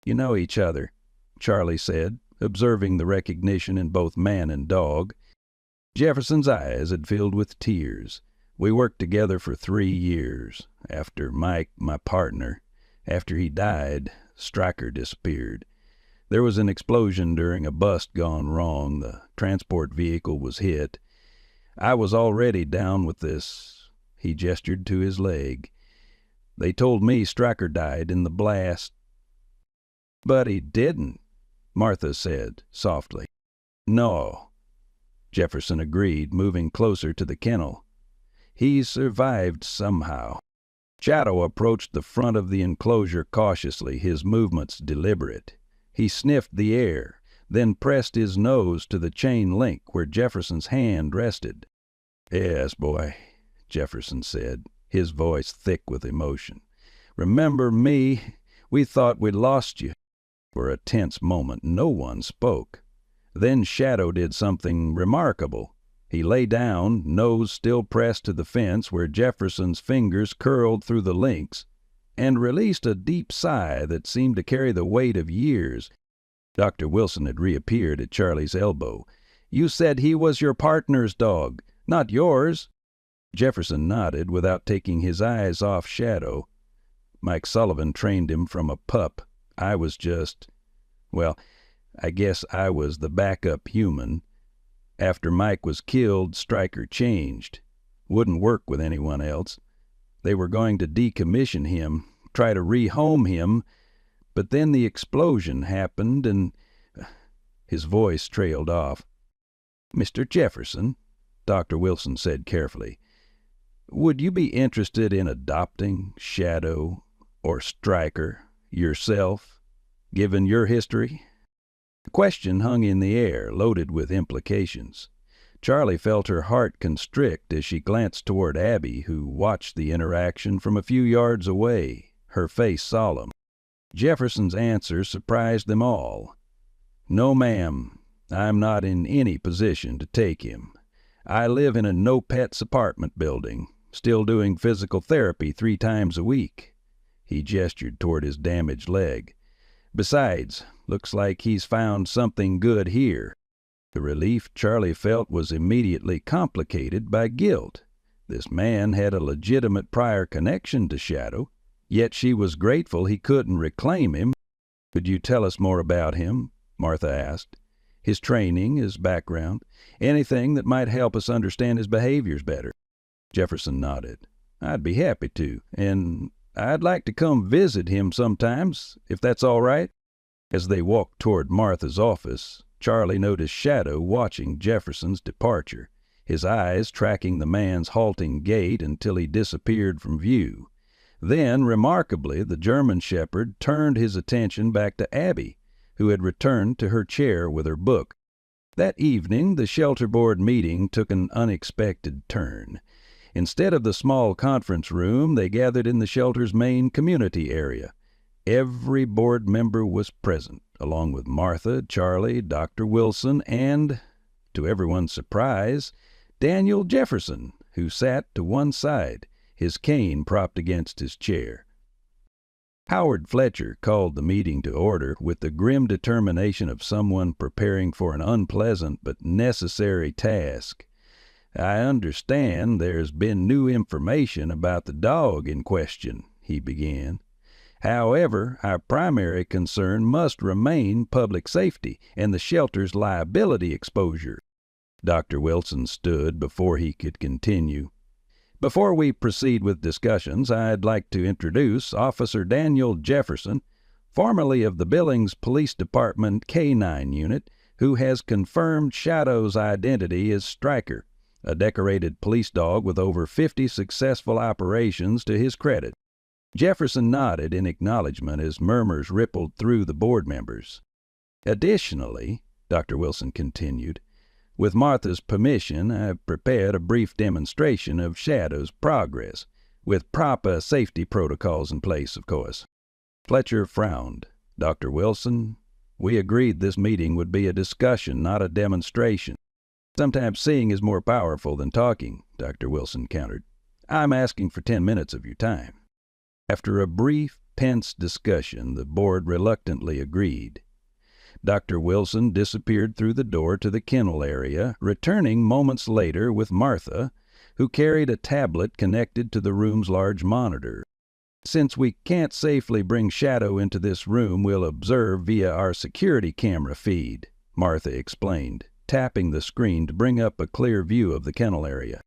"You know each other," Charlie said, observing the recognition in both man and dog. Jefferson's eyes had filled with tears. "We worked together for 3 years. After Mike, my partner, after he died, Stryker disappeared. There was an explosion during a bust gone wrong. The transport vehicle was hit. I was already down with this." He gestured to his leg. "They told me Stryker died in the blast." "But he didn't," Martha said softly. "No," Jefferson agreed, moving closer to the kennel. "He survived somehow." Shadow approached the front of the enclosure cautiously, his movements deliberate. He sniffed the air, then pressed his nose to the chain link where Jefferson's hand rested. "Yes, boy," Jefferson said, his voice thick with emotion. "Remember me? We thought we'd lost you." For a tense moment, no one spoke. Then Shadow did something remarkable. He lay down, nose still pressed to the fence where Jefferson's fingers curled through the links, and released a deep sigh that seemed to carry the weight of years. Dr. Wilson had reappeared at Charlie's elbow. "You said he was your partner's dog, not yours." Jefferson nodded without taking his eyes off Shadow. "Mike Sullivan trained him from a pup. I was just, well, I guess I was the backup human. After Mike was killed, Stryker changed. Wouldn't work with anyone else. They were going to decommission him, try to rehome him, but then the explosion happened and..." His voice trailed off. "Mr. Jefferson," Dr. Wilson said carefully, "would you be interested in adopting Shadow or Stryker yourself, given your history?" The question hung in the air, loaded with implications. Charlie felt her heart constrict as she glanced toward Abby, who watched the interaction from a few yards away, her face solemn. Jefferson's answer surprised them all. "No, ma'am. I'm not in any position to take him. I live in a no-pets apartment building, still doing physical therapy 3 times a week." He gestured toward his damaged leg. "Besides, looks like he's found something good here." The relief Charlie felt was immediately complicated by guilt. This man had a legitimate prior connection to Shadow, yet she was grateful he couldn't reclaim him. "Could you tell us more about him?" Martha asked. "His training, his background, anything that might help us understand his behaviors better." Jefferson nodded. "I'd be happy to, and I'd like to come visit him sometimes, if that's all right." As they walked toward Martha's office, Charlie noticed Shadow watching Jefferson's departure, his eyes tracking the man's halting gait until he disappeared from view. Then, remarkably, the German shepherd turned his attention back to Abby, who had returned to her chair with her book. That evening, the shelter board meeting took an unexpected turn. Instead of the small conference room, they gathered in the shelter's main community area. Every board member was present, along with Martha, Charlie, Dr. Wilson, and, to everyone's surprise, Daniel Jefferson, who sat to one side, his cane propped against his chair. Howard Fletcher called the meeting to order with the grim determination of someone preparing for an unpleasant but necessary task. "I understand there's been new information about the dog in question," he began. "However, our primary concern must remain public safety and the shelter's liability exposure." Dr. Wilson stood before he could continue. "Before we proceed with discussions, I'd like to introduce Officer Daniel Jefferson, formerly of the Billings Police Department K-9 Unit, who has confirmed Shadow's identity as Striker, a decorated police dog with over 50 successful operations to his credit." Jefferson nodded in acknowledgment as murmurs rippled through the board members. "Additionally," Dr. Wilson continued, "with Martha's permission, I've prepared a brief demonstration of Shadow's progress, with proper safety protocols in place, of course." Fletcher frowned. "Dr. Wilson, we agreed this meeting would be a discussion, not a demonstration." "Sometimes seeing is more powerful than talking," Dr. Wilson countered. "I'm asking for 10 minutes of your time." After a brief, tense discussion, the board reluctantly agreed. Dr. Wilson disappeared through the door to the kennel area, returning moments later with Martha, who carried a tablet connected to the room's large monitor. "Since we can't safely bring Shadow into this room, we'll observe via our security camera feed," Martha explained, tapping the screen to bring up a clear view of the kennel area.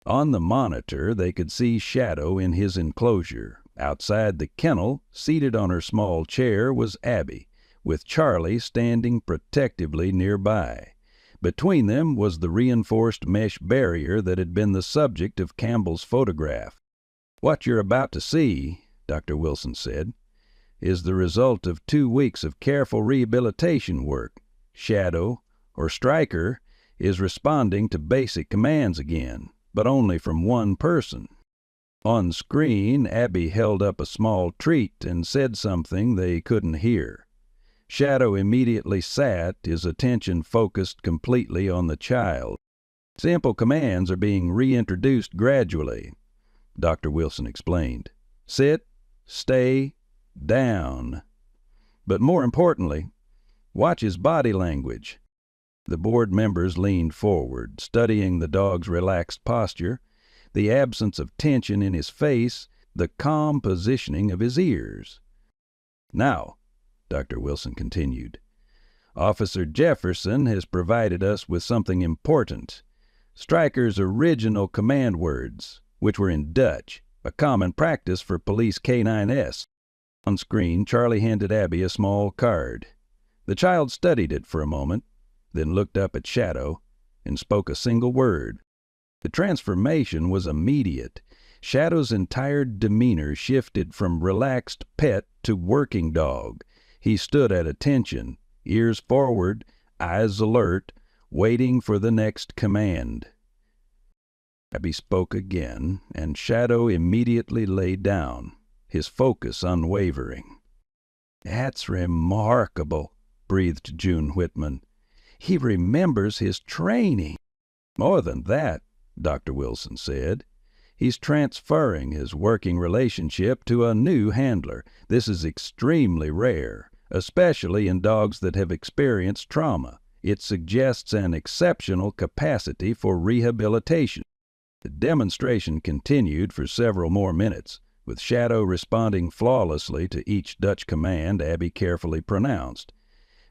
On the monitor, they could see Shadow in his enclosure. Outside the kennel, seated on her small chair, was Abby, with Charlie standing protectively nearby. Between them was the reinforced mesh barrier that had been the subject of Campbell's photograph. "What you're about to see," Dr. Wilson said, "is the result of 2 weeks of careful rehabilitation work. Shadow, or Striker, is responding to basic commands again, but only from one person." On screen, Abby held up a small treat and said something they couldn't hear. Shadow immediately sat, his attention focused completely on the child. "Simple commands are being reintroduced gradually," Dr. Wilson explained. "Sit, stay, down. But more importantly, watch his body language." The board members leaned forward, studying the dog's relaxed posture, the absence of tension in his face, the calm positioning of his ears. "Now," Dr. Wilson continued, "Officer Jefferson has provided us with something important. Striker's original command words, which were in Dutch, a common practice for Police K-9S. On screen, Charlie handed Abby a small card. The child studied it for a moment, then looked up at Shadow and spoke a single word. The transformation was immediate. Shadow's entire demeanor shifted from relaxed pet to working dog. He stood at attention, ears forward, eyes alert, waiting for the next command. Abby spoke again, and Shadow immediately lay down, his focus unwavering. "That's remarkable," breathed June Whitman. "He remembers his training." "More than that," Dr. Wilson said. "He's transferring his working relationship to a new handler. This is extremely rare, especially in dogs that have experienced trauma. It suggests an exceptional capacity for rehabilitation." The demonstration continued for several more minutes, with Shadow responding flawlessly to each Dutch command Abby carefully pronounced.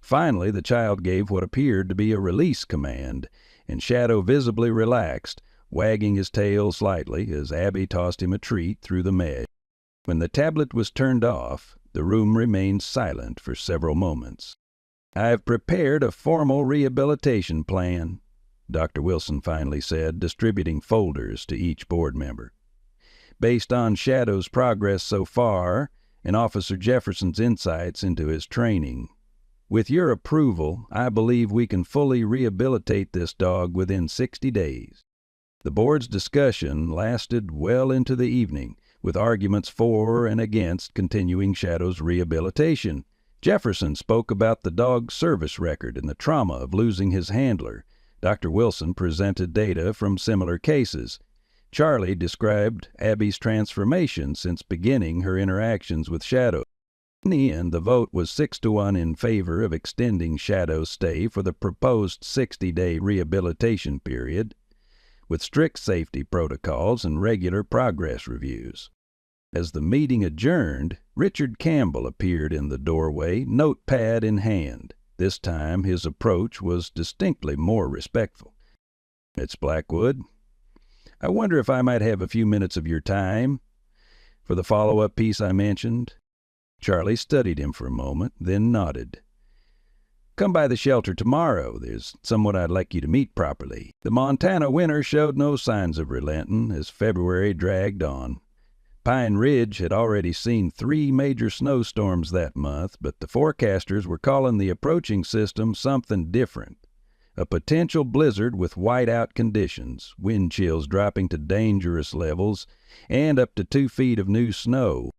Finally, the child gave what appeared to be a release command, and Shadow visibly relaxed, wagging his tail slightly as Abby tossed him a treat through the mesh. When the tablet was turned off, the room remained silent for several moments. "I've prepared a formal rehabilitation plan," Dr. Wilson finally said, distributing folders to each board member. based on Shadow's progress so far and Officer Jefferson's insights into his training. With your approval, I believe we can fully rehabilitate this dog within 60 days. The board's discussion lasted well into the evening, with arguments for and against continuing Shadow's rehabilitation. Jefferson spoke about the dog's service record and the trauma of losing his handler. Dr. Wilson presented data from similar cases. Charlie described Abby's transformation since beginning her interactions with Shadow. In the end, the vote was 6-1 in favor of extending Shadow's stay for the proposed 60-day rehabilitation period, with strict safety protocols and regular progress reviews. As the meeting adjourned, Richard Campbell appeared in the doorway, notepad in hand. This time his approach was distinctly more respectful. "Miss Blackwood, I wonder if I might have a few minutes of your time for the follow-up piece I mentioned?" Charlie studied him for a moment, then nodded. "Come by the shelter tomorrow. There's someone I'd like you to meet properly." The Montana winter showed no signs of relenting as February dragged on. Pine Ridge had already seen 3 major snowstorms that month, but the forecasters were calling the approaching system something different. A potential blizzard with whiteout conditions, wind chills dropping to dangerous levels, and up to 2 feet of new snow.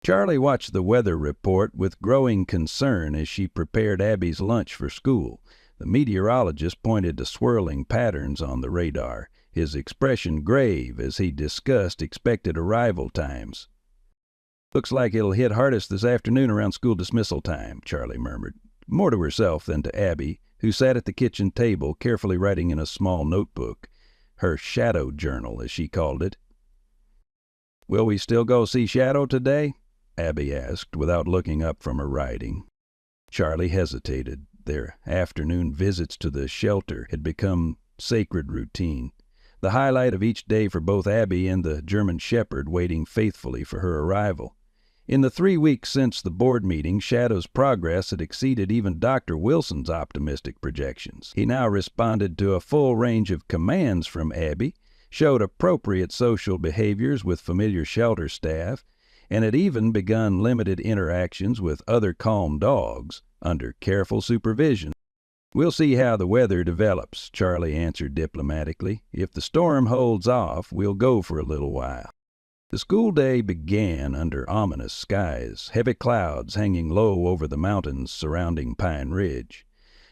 Charlie watched the weather report with growing concern as she prepared Abby's lunch for school. The meteorologist pointed to swirling patterns on the radar, his expression grave as he discussed expected arrival times. "Looks like it'll hit hardest this afternoon around school dismissal time," Charlie murmured, more to herself than to Abby, who sat at the kitchen table carefully writing in a small notebook, her Shadow journal, as she called it. "Will we still go see Shadow today?" Abby asked, without looking up from her writing. Charlie hesitated. Their afternoon visits to the shelter had become sacred routine, the highlight of each day for both Abby and the German Shepherd waiting faithfully for her arrival. In the 3 weeks since the board meeting, Shadow's progress had exceeded even Dr. Wilson's optimistic projections. He now responded to a full range of commands from Abby, showed appropriate social behaviors with familiar shelter staff, and had even begun limited interactions with other calm dogs under careful supervision. "We'll see how the weather develops," Charlie answered diplomatically. "If the storm holds off, we'll go for a little while." The school day began under ominous skies, heavy clouds hanging low over the mountains surrounding Pine Ridge.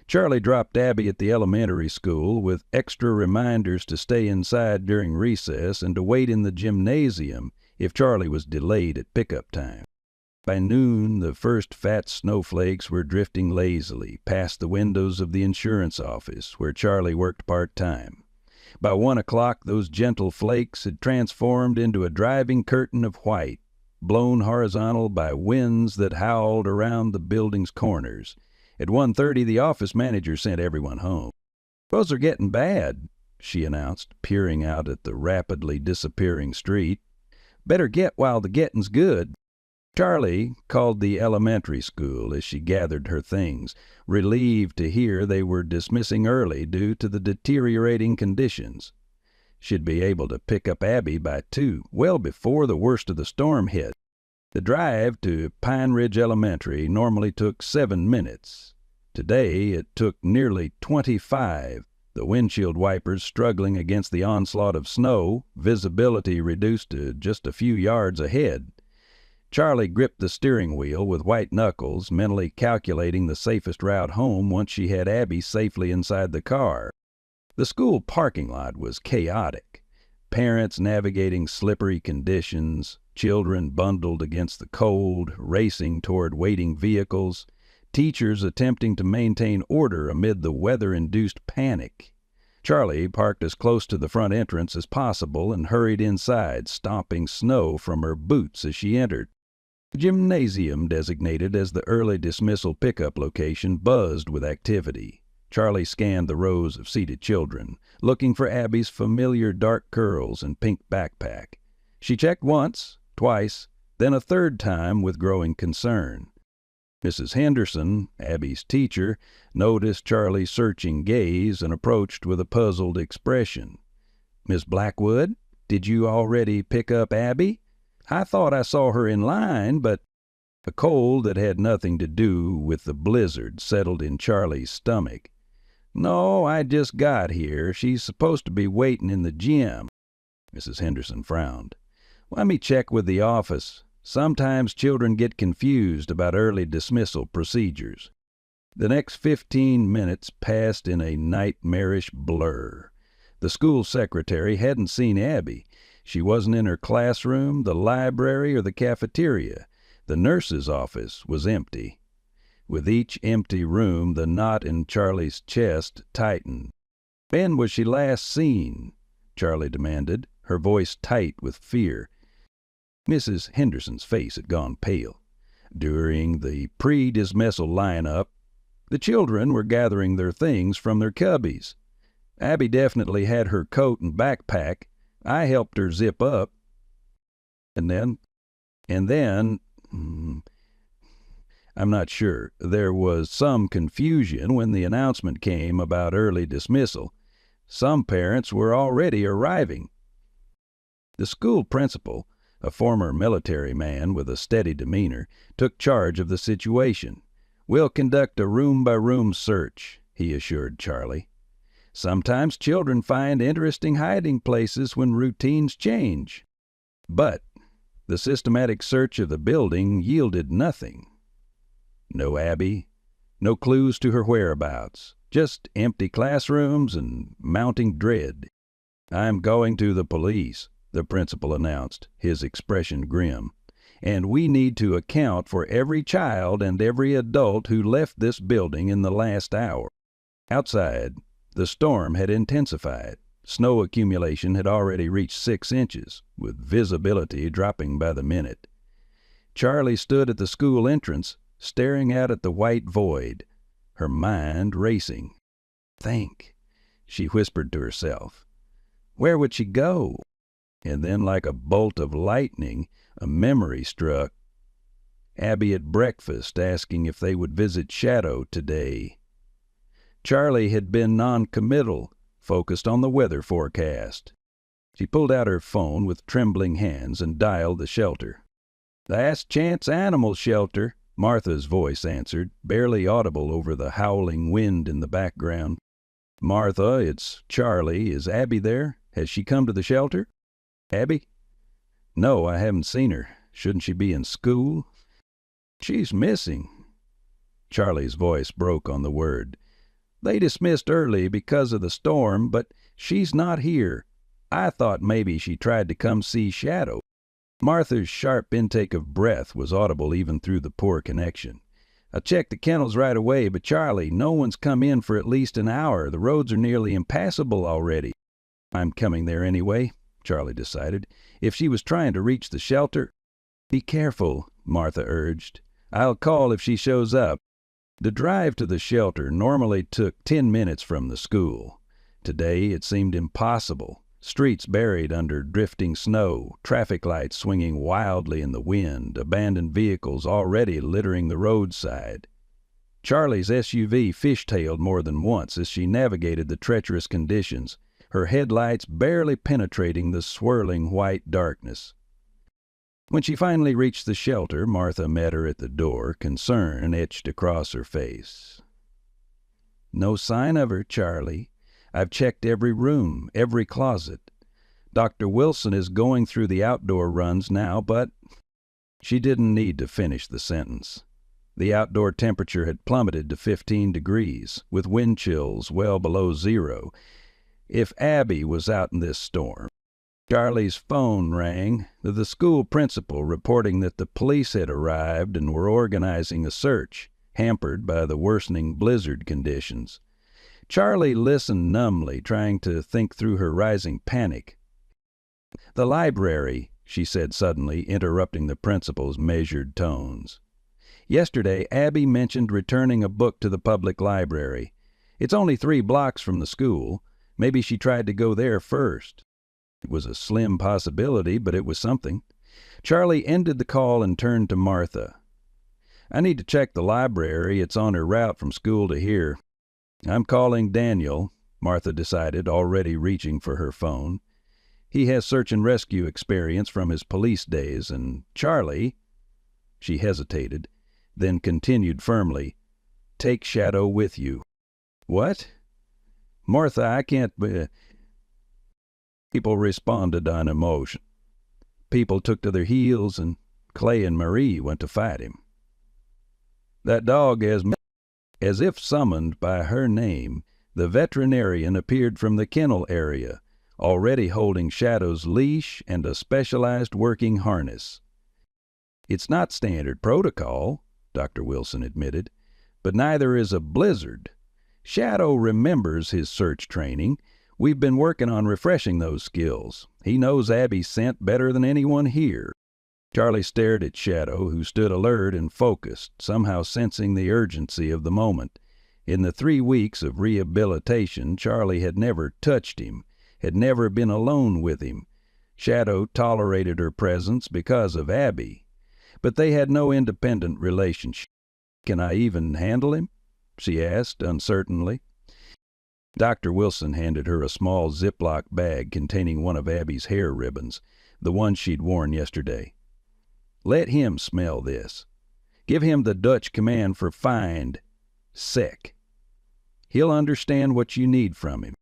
Charlie dropped Abby at the elementary school with extra reminders to stay inside during recess and to wait in the gymnasium if Charlie was delayed at pickup time. By noon, the first fat snowflakes were drifting lazily past the windows of the insurance office, where Charlie worked part-time. By 1 o'clock, those gentle flakes had transformed into a driving curtain of white, blown horizontal by winds that howled around the building's corners. At 1:30, the office manager sent everyone home. "Roads are getting bad," she announced, peering out at the rapidly disappearing street. "Better get while the getting's good." Charlie called the elementary school as she gathered her things, relieved to hear they were dismissing early due to the deteriorating conditions. She'd be able to pick up Abby by 2, well before the worst of the storm hit. The drive to Pine Ridge Elementary normally took 7 minutes. Today it took nearly 25, the windshield wipers struggling against the onslaught of snow, visibility reduced to just a few yards ahead. Charlie gripped the steering wheel with white knuckles, mentally calculating the safest route home once she had Abby safely inside the car. The school parking lot was chaotic. Parents navigating slippery conditions, children bundled against the cold, racing toward waiting vehicles, teachers attempting to maintain order amid the weather-induced panic. Charlie parked as close to the front entrance as possible and hurried inside, stomping snow from her boots as she entered. The gymnasium, designated as the early dismissal pickup location, buzzed with activity. Charlie scanned the rows of seated children, looking for Abby's familiar dark curls and pink backpack. She checked once, twice, then a third time with growing concern. Mrs. Henderson, Abby's teacher, noticed Charlie's searching gaze and approached with a puzzled expression. "Miss Blackwood?" Did you already pick up Abby? I thought I saw her in line, but—" A cold that had nothing to do with the blizzard settled in Charlie's stomach. "No, I just got here. She's supposed to be waiting in the gym." Mrs. Henderson frowned. "Let me check with the office. Sometimes children get confused about early dismissal procedures." The next 15 minutes passed in a nightmarish blur. The school secretary hadn't seen Abby. She wasn't in her classroom, the library, or the cafeteria. The nurse's office was empty. With each empty room, the knot in Charlie's chest tightened. "When was she last seen?" Charlie demanded, her voice tight with fear. Mrs. Henderson's face had gone pale. During the pre-dismissal lineup, the children were gathering their things from their cubbies. Abby definitely had her coat and backpack. I helped her zip up. And then, I'm not sure. There was some confusion when the announcement came about early dismissal. Some parents were already arriving. The school principal, a former military man with a steady demeanor, took charge of the situation. "We'll conduct a room-by-room search," he assured Charlie. "Sometimes children find interesting hiding places when routines change." But the systematic search of the building yielded nothing. No Abby, no clues to her whereabouts, just empty classrooms and mounting dread. "I'm going to the police," the principal announced, his expression grim. "And we need to account for every child and every adult who left this building in the last hour." Outside, the storm had intensified. Snow accumulation had already reached 6 inches, with visibility dropping by the minute. Charlie stood at the school entrance, staring out at the white void, her mind racing. "Think," she whispered to herself. Where would she go? And then, like a bolt of lightning, a memory struck. Abby at breakfast asking if they would visit Shadow today. Charlie had been non-committal, focused on the weather forecast. She pulled out her phone with trembling hands and dialed the shelter. "Last Chance Animal Shelter," Martha's voice answered, barely audible over the howling wind in the background. "Martha, it's Charlie. Is Abby there? Has she come to the shelter?" "Abby? No, I haven't seen her. Shouldn't she be in school?" "She's missing." Charlie's voice broke on the word. "They dismissed early because of the storm, but she's not here. I thought maybe she tried to come see Shadow." Martha's sharp intake of breath was audible even through the poor connection. "I checked the kennels right away, but Charlie, no one's come in for at least an hour. The roads are nearly impassable already." "I'm coming there anyway," Charlie decided. "If she was trying to reach the shelter—" "Be careful," Martha urged. "I'll call if she shows up." The drive to the shelter normally took 10 minutes from the school. Today it seemed impossible. Streets buried under drifting snow, traffic lights swinging wildly in the wind, abandoned vehicles already littering the roadside. Charlie's SUV fishtailed more than once as she navigated the treacherous conditions, her headlights barely penetrating the swirling white darkness. When she finally reached the shelter, Martha met her at the door, concern etched across her face. "No sign of her, Charlie. I've checked every room, every closet. Dr. Wilson is going through the outdoor runs now, but—" She didn't need to finish the sentence. The outdoor temperature had plummeted to 15 degrees, with wind chills well below zero. If Abby was out in this storm— Charlie's phone rang, the school principal reporting that the police had arrived and were organizing a search, hampered by the worsening blizzard conditions. Charlie listened numbly, trying to think through her rising panic. "The library," she said suddenly, interrupting the principal's measured tones. "Yesterday, Abby mentioned returning a book to the public library. It's only 3 blocks from the school. Maybe she tried to go there first." It was a slim possibility, but it was something. Charlie ended the call and turned to Martha. "I need to check the library. It's on her route from school to here." "I'm calling Daniel," Martha decided, already reaching for her phone. He has search and rescue experience from his police days, and Charlie—" She hesitated, then continued firmly, "Take Shadow with you." "What?" "Martha, I can't People responded on emotion. People took to their heels, and Clay and Marie went to fight him. That dog, as if summoned by her name, the veterinarian appeared from the kennel area, already holding Shadow's leash and a specialized working harness. "It's not standard protocol," Dr. Wilson admitted, "but neither is a blizzard. Shadow remembers his search training. We've been working on refreshing those skills. He knows Abby's scent better than anyone here." Charlie stared at Shadow, who stood alert and focused, somehow sensing the urgency of the moment. In the 3 weeks of rehabilitation, Charlie had never touched him, had never been alone with him. Shadow tolerated her presence because of Abby, but they had no independent relationship. "Can I even handle him?" she asked uncertainly. Dr. Wilson handed her a small Ziploc bag containing one of Abby's hair ribbons, the one she'd worn yesterday. "Let him smell this. Give him the Dutch command for find, sec. He'll understand what you need from him."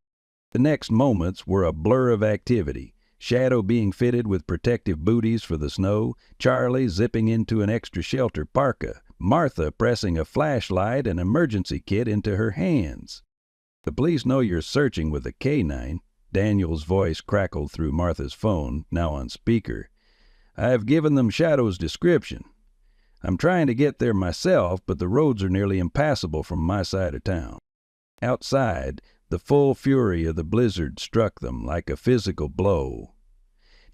The next moments were a blur of activity. Shadow being fitted with protective booties for the snow, Charlie zipping into an extra shelter parka, Martha pressing a flashlight and emergency kit into her hands. "The police know you're searching with a K9. Daniel's voice crackled through Martha's phone, now on speaker. "I've given them Shadow's description. I'm trying to get there myself, but the roads are nearly impassable from my side of town." Outside, the full fury of the blizzard struck them like a physical blow.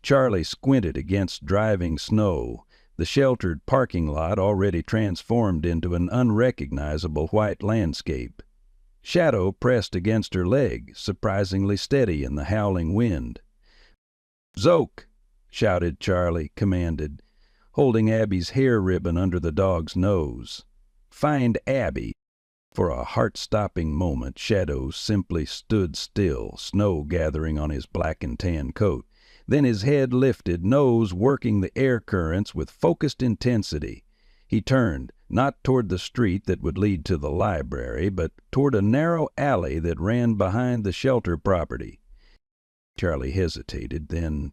Charlie squinted against driving snow, the sheltered parking lot already transformed into an unrecognizable white landscape. Shadow pressed against her leg, surprisingly steady in the howling wind. "Zoke!" shouted Charlie, commanded, holding Abby's hair ribbon under the dog's nose. "Find Abby." For a heart-stopping moment, Shadow simply stood still, snow gathering on his black and tan coat. Then his head lifted, nose working the air currents with focused intensity. He turned, not toward the street that would lead to the library, but toward a narrow alley that ran behind the shelter property. Charlie hesitated, then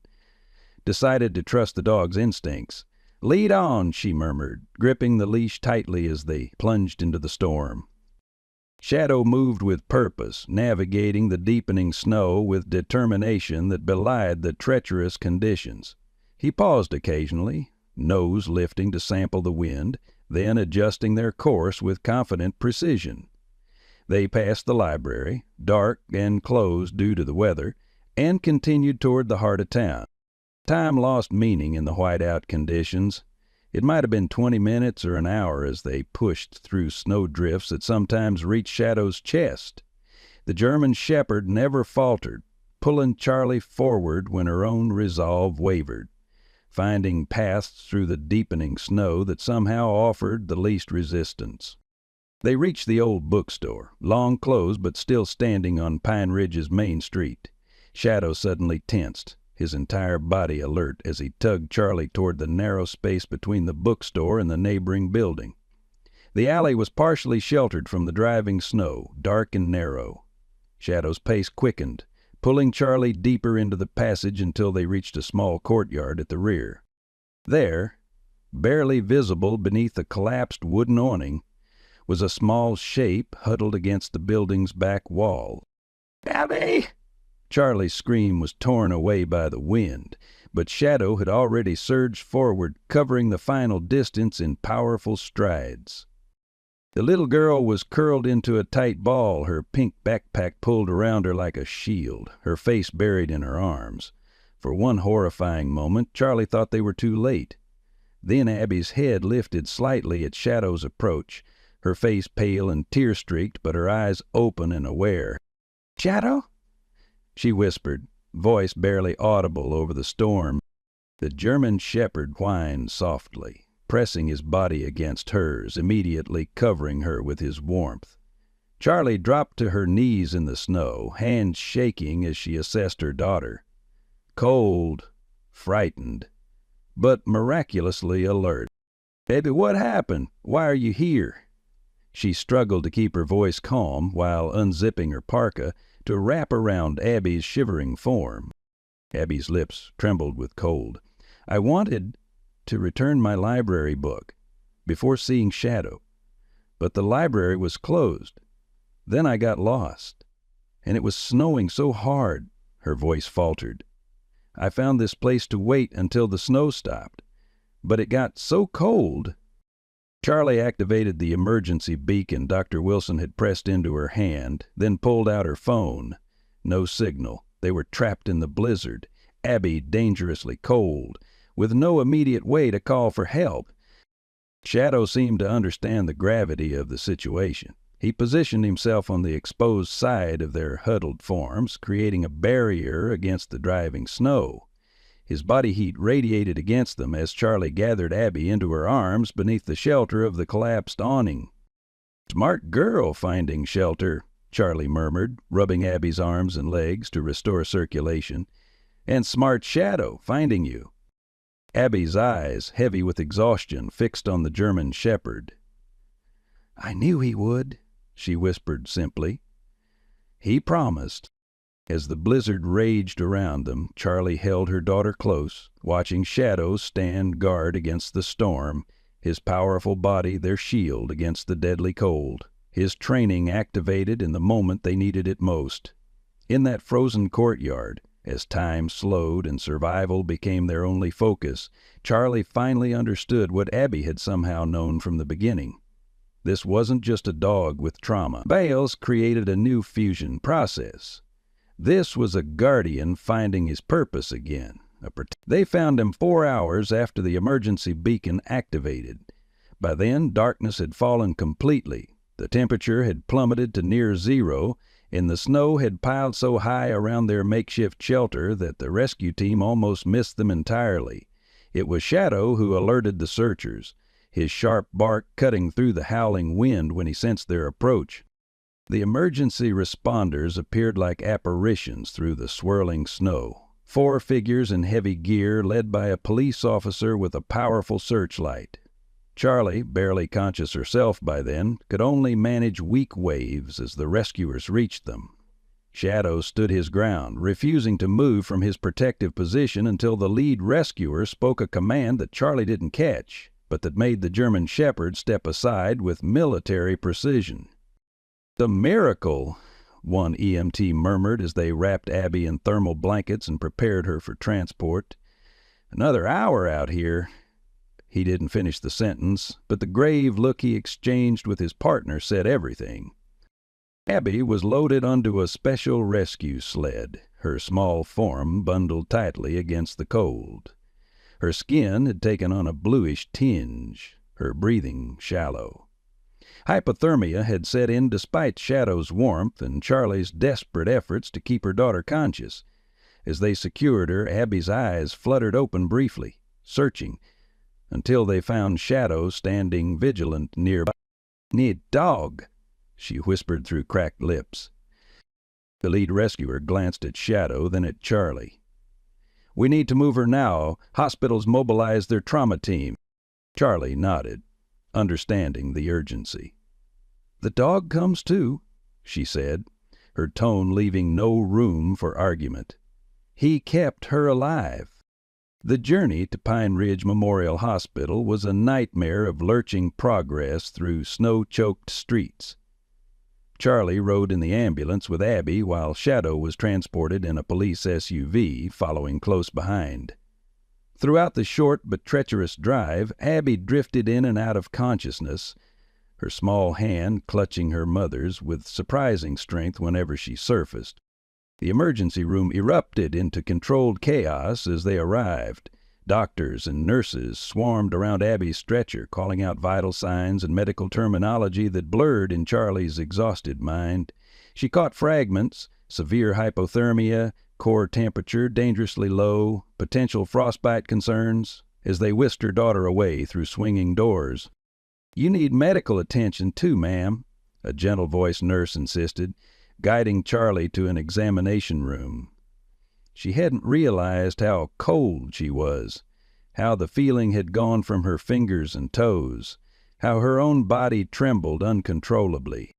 decided to trust the dog's instincts. "Lead on," she murmured, gripping the leash tightly as they plunged into the storm. Shadow moved with purpose, navigating the deepening snow with determination that belied the treacherous conditions. He paused occasionally, nose lifting to sample the wind, then adjusting their course with confident precision. They passed the library, dark and closed due to the weather, and continued toward the heart of town. Time lost meaning in the whiteout conditions. It might have been 20 minutes or an hour as they pushed through snow drifts that sometimes reached Shadow's chest. The German shepherd never faltered, pulling Charlie forward when her own resolve wavered, finding paths through the deepening snow that somehow offered the least resistance. They reached the old bookstore, long closed but still standing on Pine Ridge's main street. Shadow suddenly tensed, his entire body alert as he tugged Charlie toward the narrow space between the bookstore and the neighboring building. The alley was partially sheltered from the driving snow, dark and narrow. Shadow's pace quickened, pulling Charlie deeper into the passage until they reached a small courtyard at the rear. There, barely visible beneath a collapsed wooden awning, was a small shape huddled against the building's back wall. "Abby!" Charlie's scream was torn away by the wind, but Shadow had already surged forward, covering the final distance in powerful strides. The little girl was curled into a tight ball, her pink backpack pulled around her like a shield, her face buried in her arms. For one horrifying moment, Charlie thought they were too late. Then Abby's head lifted slightly at Shadow's approach, her face pale and tear-streaked, but her eyes open and aware. "Shadow?" she whispered, voice barely audible over the storm. The German shepherd whined softly, pressing his body against hers, immediately covering her with his warmth. Charlie dropped to her knees in the snow, hands shaking as she assessed her daughter. cold, frightened, but miraculously alert. "Baby, what happened? Why are you here?" She struggled to keep her voice calm while unzipping her parka to wrap around Abby's shivering form. Abby's lips trembled with cold. "I wanted to return my library book before seeing Shadow, but the library was closed. Then I got lost, and it was snowing so hard," her voice faltered. "I found this place to wait until the snow stopped, but it got so cold." Charlie activated the emergency beacon Dr. Wilson had pressed into her hand, then pulled out her phone. No signal. They were trapped in the blizzard, Abby dangerously cold, with no immediate way to call for help. Shadow seemed to understand the gravity of the situation. He positioned himself on the exposed side of their huddled forms, creating a barrier against the driving snow. His body heat radiated against them as Charlie gathered Abby into her arms beneath the shelter of the collapsed awning. "Smart girl finding shelter," Charlie murmured, rubbing Abby's arms and legs to restore circulation. "And smart Shadow finding you." Abby's eyes, heavy with exhaustion, fixed on the German shepherd. "I knew he would," she whispered simply. "He promised." As the blizzard raged around them, Charlie held her daughter close, watching Shadow stand guard against the storm, his powerful body their shield against the deadly cold, his training activated in the moment they needed it most. In that frozen courtyard, as time slowed and survival became their only focus, Charlie finally understood what Abby had somehow known from the beginning. This wasn't just a dog with trauma. Bales created a new fusion process. This was a guardian finding his purpose again. They found him 4 hours after the emergency beacon activated. By then, darkness had fallen completely. The temperature had plummeted to near zero, and the snow had piled so high around their makeshift shelter that the rescue team almost missed them entirely. It was Shadow who alerted the searchers, his sharp bark cutting through the howling wind when he sensed their approach. The emergency responders appeared like apparitions through the swirling snow. 4 figures in heavy gear led by a police officer with a powerful searchlight. Charlie, barely conscious herself by then, could only manage weak waves as the rescuers reached them. Shadow stood his ground, refusing to move from his protective position until the lead rescuer spoke a command that Charlie didn't catch, but that made the German shepherd step aside with military precision. "A miracle," one EMT murmured as they wrapped Abby in thermal blankets and prepared her for transport. "Another hour out here." He didn't finish the sentence, but the grave look he exchanged with his partner said everything. Abby was loaded onto a special rescue sled, her small form bundled tightly against the cold. Her skin had taken on a bluish tinge, her breathing shallow. Hypothermia had set in despite Shadow's warmth and Charlie's desperate efforts to keep her daughter conscious. As they secured her, Abby's eyes fluttered open briefly, searching, until they found Shadow standing vigilant nearby. "Need dog," she whispered through cracked lips. The lead rescuer glanced at Shadow, then at Charlie. "We need to move her now. Hospitals mobilized their trauma team." Charlie nodded, understanding the urgency. "The dog comes too," she said, her tone leaving no room for argument. "He kept her alive." The journey to Pine Ridge Memorial Hospital was a nightmare of lurching progress through snow-choked streets. Charlie rode in the ambulance with Abby while Shadow was transported in a police SUV, following close behind. Throughout the short but treacherous drive, Abby drifted in and out of consciousness, her small hand clutching her mother's with surprising strength whenever she surfaced. The emergency room erupted into controlled chaos as they arrived. Doctors and nurses swarmed around Abby's stretcher, calling out vital signs and medical terminology that blurred in Charlie's exhausted mind. She caught fragments: severe hypothermia, core temperature dangerously low, potential frostbite concerns, as they whisked her daughter away through swinging doors. "You need medical attention too, ma'am," a gentle-voiced nurse insisted, guiding Charlie to an examination room. She hadn't realized how cold she was, how the feeling had gone from her fingers and toes, how her own body trembled uncontrollably.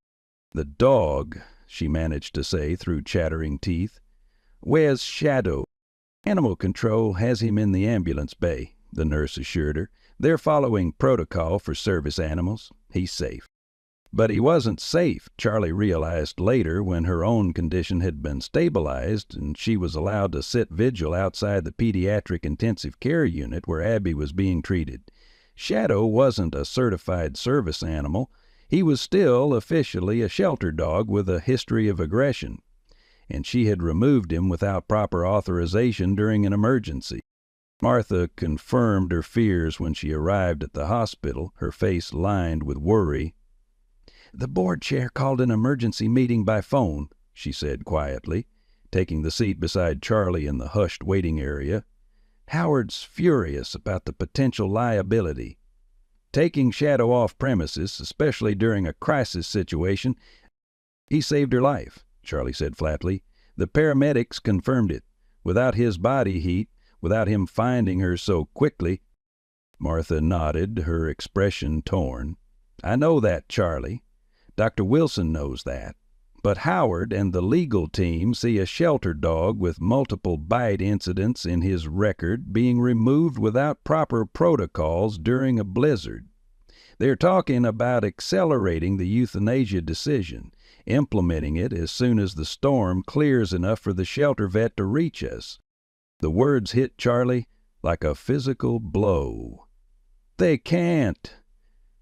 "The dog," she managed to say through chattering teeth. "Where's Shadow?" "Animal Control has him in the ambulance bay," the nurse assured her. "They're following protocol for service animals. He's safe." But he wasn't safe, Charlie realized later when her own condition had been stabilized and she was allowed to sit vigil outside the pediatric intensive care unit where Abby was being treated. Shadow wasn't a certified service animal. He was still officially a shelter dog with a history of aggression, and she had removed him without proper authorization during an emergency. Martha confirmed her fears when she arrived at the hospital, her face lined with worry. "The board chair called an emergency meeting by phone," she said quietly, taking the seat beside Charlie in the hushed waiting area. "Howard's furious about the potential liability. Taking Shadow off premises, especially during a crisis situation." "He saved her life," Charlie said flatly. "The paramedics confirmed it. Without his body heat, without him finding her so quickly." Martha nodded, her expression torn. "I know that, Charlie. Dr. Wilson knows that. But Howard and the legal team see a shelter dog with multiple bite incidents in his record being removed without proper protocols during a blizzard. They're talking about accelerating the euthanasia decision, implementing it as soon as the storm clears enough for the shelter vet to reach us." The words hit Charlie like a physical blow. "They can't.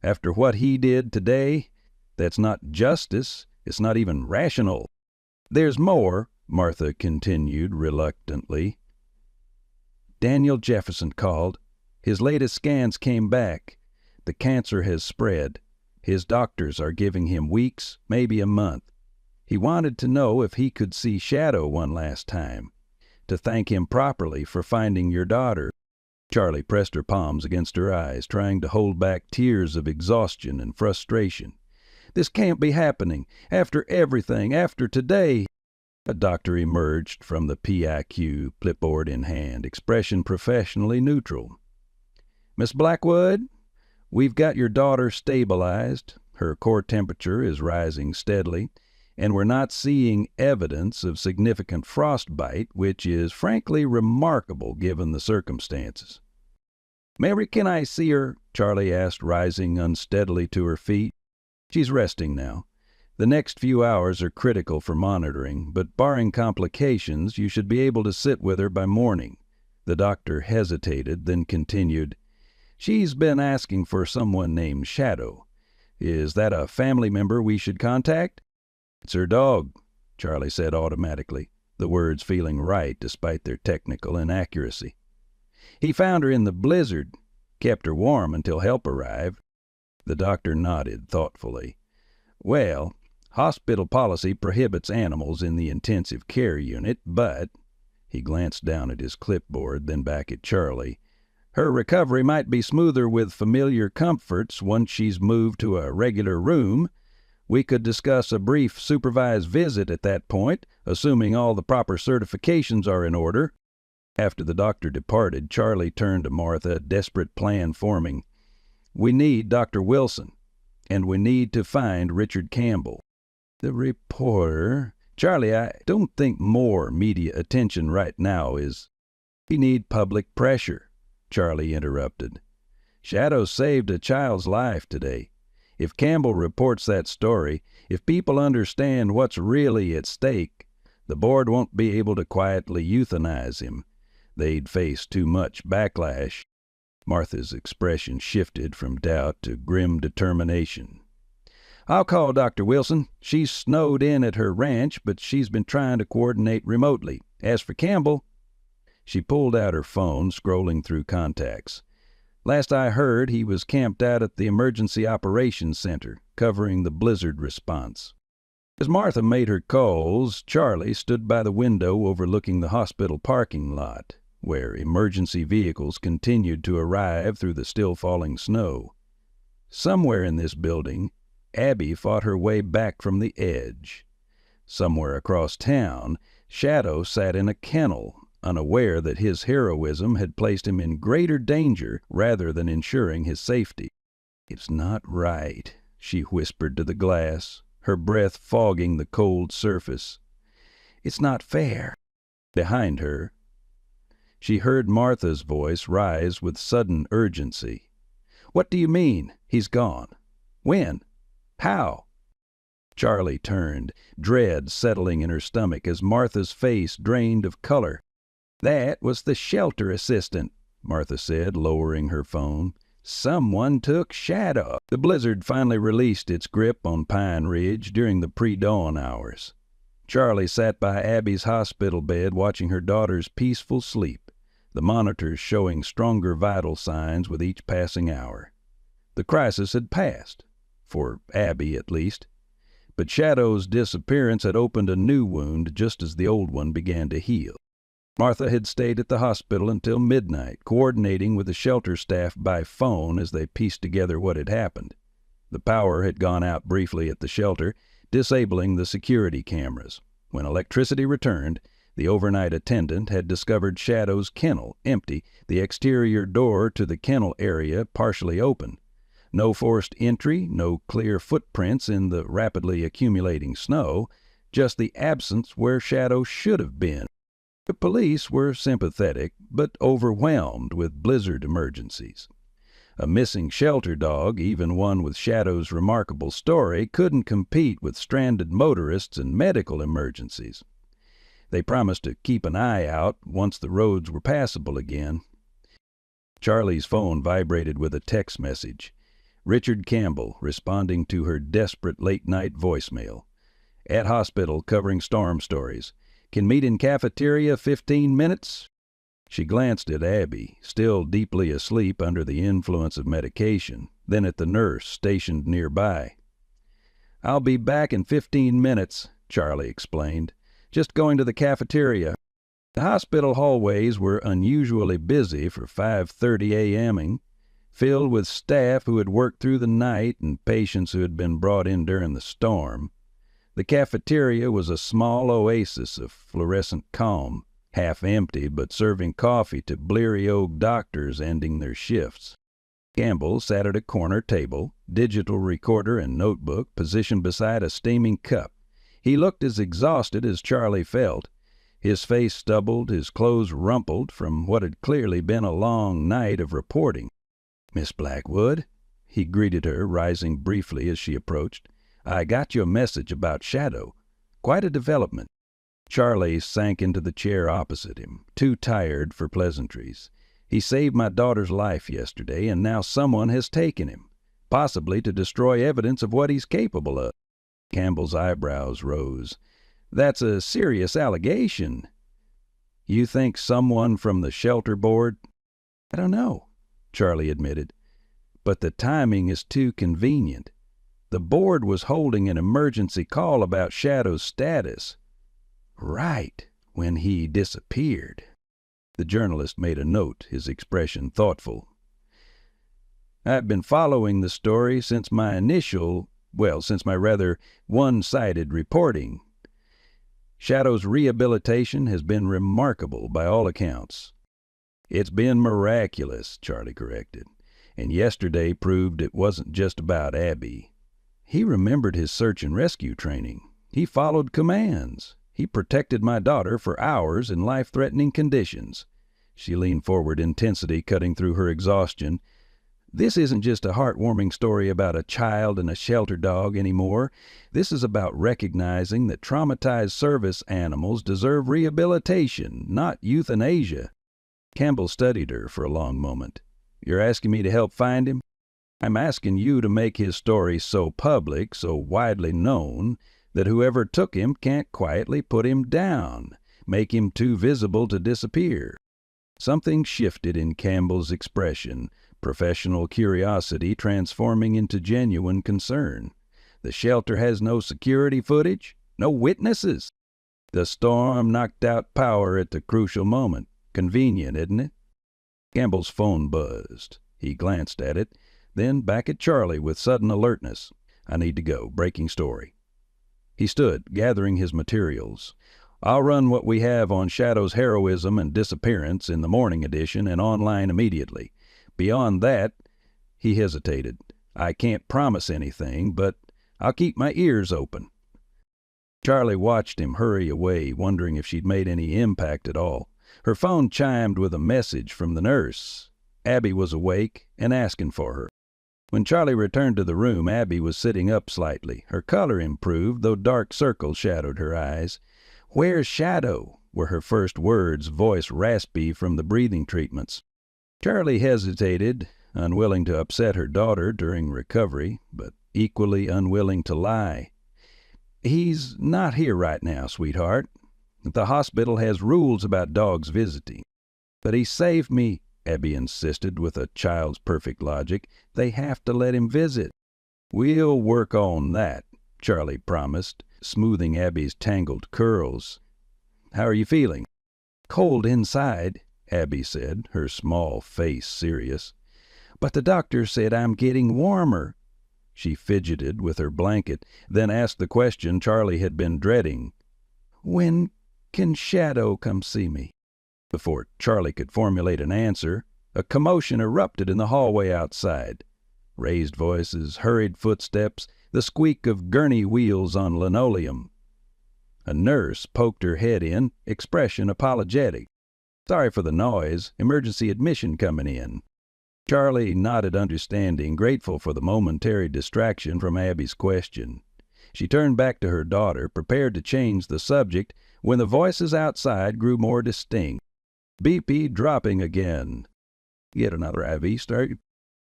After what he did today, that's not justice. It's not even rational." "There's more," Martha continued reluctantly. "Daniel Jefferson called. His latest scans came back. The cancer has spread. His doctors are giving him weeks, maybe a month. He wanted to know if he could see Shadow one last time, to thank him properly for finding your daughter." Charlie pressed her palms against her eyes, trying to hold back tears of exhaustion and frustration. "This can't be happening. After everything, after today." A doctor emerged from the PIQ, clipboard in hand, expression professionally neutral. "Miss Blackwood, we've got your daughter stabilized. Her core temperature is rising steadily, and we're not seeing evidence of significant frostbite, which is frankly remarkable given the circumstances." "Mary, can I see her?" Charlie asked, rising unsteadily to her feet. "She's resting now. The next few hours are critical for monitoring, but barring complications, you should be able to sit with her by morning." The doctor hesitated, then continued, "She's been asking for someone named Shadow. Is that a family member we should contact?" "It's her dog," Charlie said automatically, the words feeling right despite their technical inaccuracy. "He found her in the blizzard, kept her warm until help arrived." The doctor nodded thoughtfully. "Well, hospital policy prohibits animals in the intensive care unit, but," he glanced down at his clipboard, then back at Charlie, "her recovery might be smoother with familiar comforts once she's moved to a regular room. We could discuss a brief supervised visit at that point, assuming all the proper certifications are in order." After the doctor departed, Charlie turned to Martha, a desperate plan forming. "We need Dr. Wilson, and we need to find Richard Campbell." The reporter, "Charlie, I don't think more media attention right now is—" "We need public pressure," Charlie interrupted. "Shadow saved a child's life today. If Campbell reports that story, if people understand what's really at stake, the board won't be able to quietly euthanize him. They'd face too much backlash." Martha's expression shifted from doubt to grim determination. "I'll call Dr. Wilson. She's snowed in at her ranch, but she's been trying to coordinate remotely. As for Campbell—" She pulled out her phone, scrolling through contacts. "Last I heard, he was camped out at the Emergency Operations Center, covering the blizzard response." As Martha made her calls, Charlie stood by the window overlooking the hospital parking lot, where emergency vehicles continued to arrive through the still-falling snow. Somewhere in this building, Abby fought her way back from the edge. Somewhere across town, Shadow sat in a kennel, unaware that his heroism had placed him in greater danger rather than ensuring his safety. "It's not right," she whispered to the glass, her breath fogging the cold surface. "It's not fair." Behind her, she heard Martha's voice rise with sudden urgency. "What do you mean, he's gone? When? How?" Charlie turned, dread settling in her stomach as Martha's face drained of color. "That was the shelter assistant," Martha said, lowering her phone. "Someone took Shadow." The blizzard finally released its grip on Pine Ridge during the pre-dawn hours. Charlie sat by Abby's hospital bed watching her daughter's peaceful sleep, the monitors showing stronger vital signs with each passing hour. The crisis had passed, for Abby at least, but Shadow's disappearance had opened a new wound just as the old one began to heal. Martha had stayed at the hospital until midnight, coordinating with the shelter staff by phone as they pieced together what had happened. The power had gone out briefly at the shelter, disabling the security cameras. When electricity returned, the overnight attendant had discovered Shadow's kennel empty, the exterior door to the kennel area partially open. No forced entry, no clear footprints in the rapidly accumulating snow, just the absence where Shadow should have been. The police were sympathetic, but overwhelmed with blizzard emergencies. A missing shelter dog, even one with Shadow's remarkable story, couldn't compete with stranded motorists and medical emergencies. They promised to keep an eye out once the roads were passable again. Charlie's phone vibrated with a text message. Richard Campbell responding to her desperate late-night voicemail. "At hospital covering storm stories. Can meet in cafeteria 15 minutes?" She glanced at Abby, still deeply asleep under the influence of medication, then at the nurse stationed nearby. "I'll be back in 15 minutes, Charlie explained. "Just going to the cafeteria." The hospital hallways were unusually busy for 5:30 a.m.ing, filled with staff who had worked through the night and patients who had been brought in during the storm. The cafeteria was a small oasis of fluorescent calm, half empty but serving coffee to bleary-eyed doctors ending their shifts. Campbell sat at a corner table, digital recorder and notebook positioned beside a steaming cup. He looked as exhausted as Charlie felt, his face stubbled, his clothes rumpled from what had clearly been a long night of reporting. "Miss Blackwood," he greeted her, rising briefly as she approached. "I got your message about Shadow. Quite a development." Charlie sank into the chair opposite him, too tired for pleasantries. "He saved my daughter's life yesterday, and now someone has taken him, possibly to destroy evidence of what he's capable of." Campbell's eyebrows rose. "That's a serious allegation." "You think someone from the shelter board?" "I don't know," Charlie admitted. "But the timing is too convenient. The board was holding an emergency call about Shadow's status. Right when he disappeared." The journalist made a note, his expression thoughtful. "I've been following the story since my rather one-sided reporting. Shadow's rehabilitation has been remarkable by all accounts." "It's been miraculous," Charlie corrected. "And yesterday proved it wasn't just about Abby. He remembered his search and rescue training. He followed commands. He protected my daughter for hours in life-threatening conditions." She leaned forward, intensity cutting through her exhaustion. "This isn't just a heartwarming story about a child and a shelter dog anymore. This is about recognizing that traumatized service animals deserve rehabilitation, not euthanasia." Campbell studied her for a long moment. "You're asking me to help find him?" "I'm asking you to make his story so public, so widely known, that whoever took him can't quietly put him down, make him too visible to disappear." Something shifted in Campbell's expression, professional curiosity transforming into genuine concern. "The shelter has no security footage? No witnesses?" "The storm knocked out power at the crucial moment. Convenient, isn't it?" Campbell's phone buzzed. He glanced at it, then back at Charlie with sudden alertness. "I need to go. Breaking story." He stood, gathering his materials. I'll run what we have on Shadow's heroism and disappearance in the morning edition and online immediately. Beyond that," he hesitated, "I can't promise anything, but I'll keep my ears open." Charlie watched him hurry away, wondering if she'd made any impact at all. Her phone chimed with a message from the nurse. Abby was awake and asking for her. When Charlie returned to the room, Abby was sitting up slightly. Her color improved, though dark circles shadowed her eyes. "Where's Shadow?" were her first words, voice raspy from the breathing treatments. Charlie hesitated, unwilling to upset her daughter during recovery, but equally unwilling to lie. "He's not here right now, sweetheart. The hospital has rules about dogs visiting." "But he saved me," Abby insisted with a child's perfect logic. "They have to let him visit." "We'll work on that," Charlie promised, smoothing Abby's tangled curls. "How are you feeling?" "Cold inside," Abby said, her small face serious. "But the doctor said I'm getting warmer." She fidgeted with her blanket, then asked the question Charlie had been dreading. "When can Shadow come see me?" Before Charlie could formulate an answer, a commotion erupted in the hallway outside. Raised voices, hurried footsteps, the squeak of gurney wheels on linoleum. A nurse poked her head in, expression apologetic. "Sorry for the noise. Emergency admission coming in." Charlie nodded understanding, grateful for the momentary distraction from Abby's question. She turned back to her daughter, prepared to change the subject, when the voices outside grew more distinct. BP dropping again. "Get another IV, start."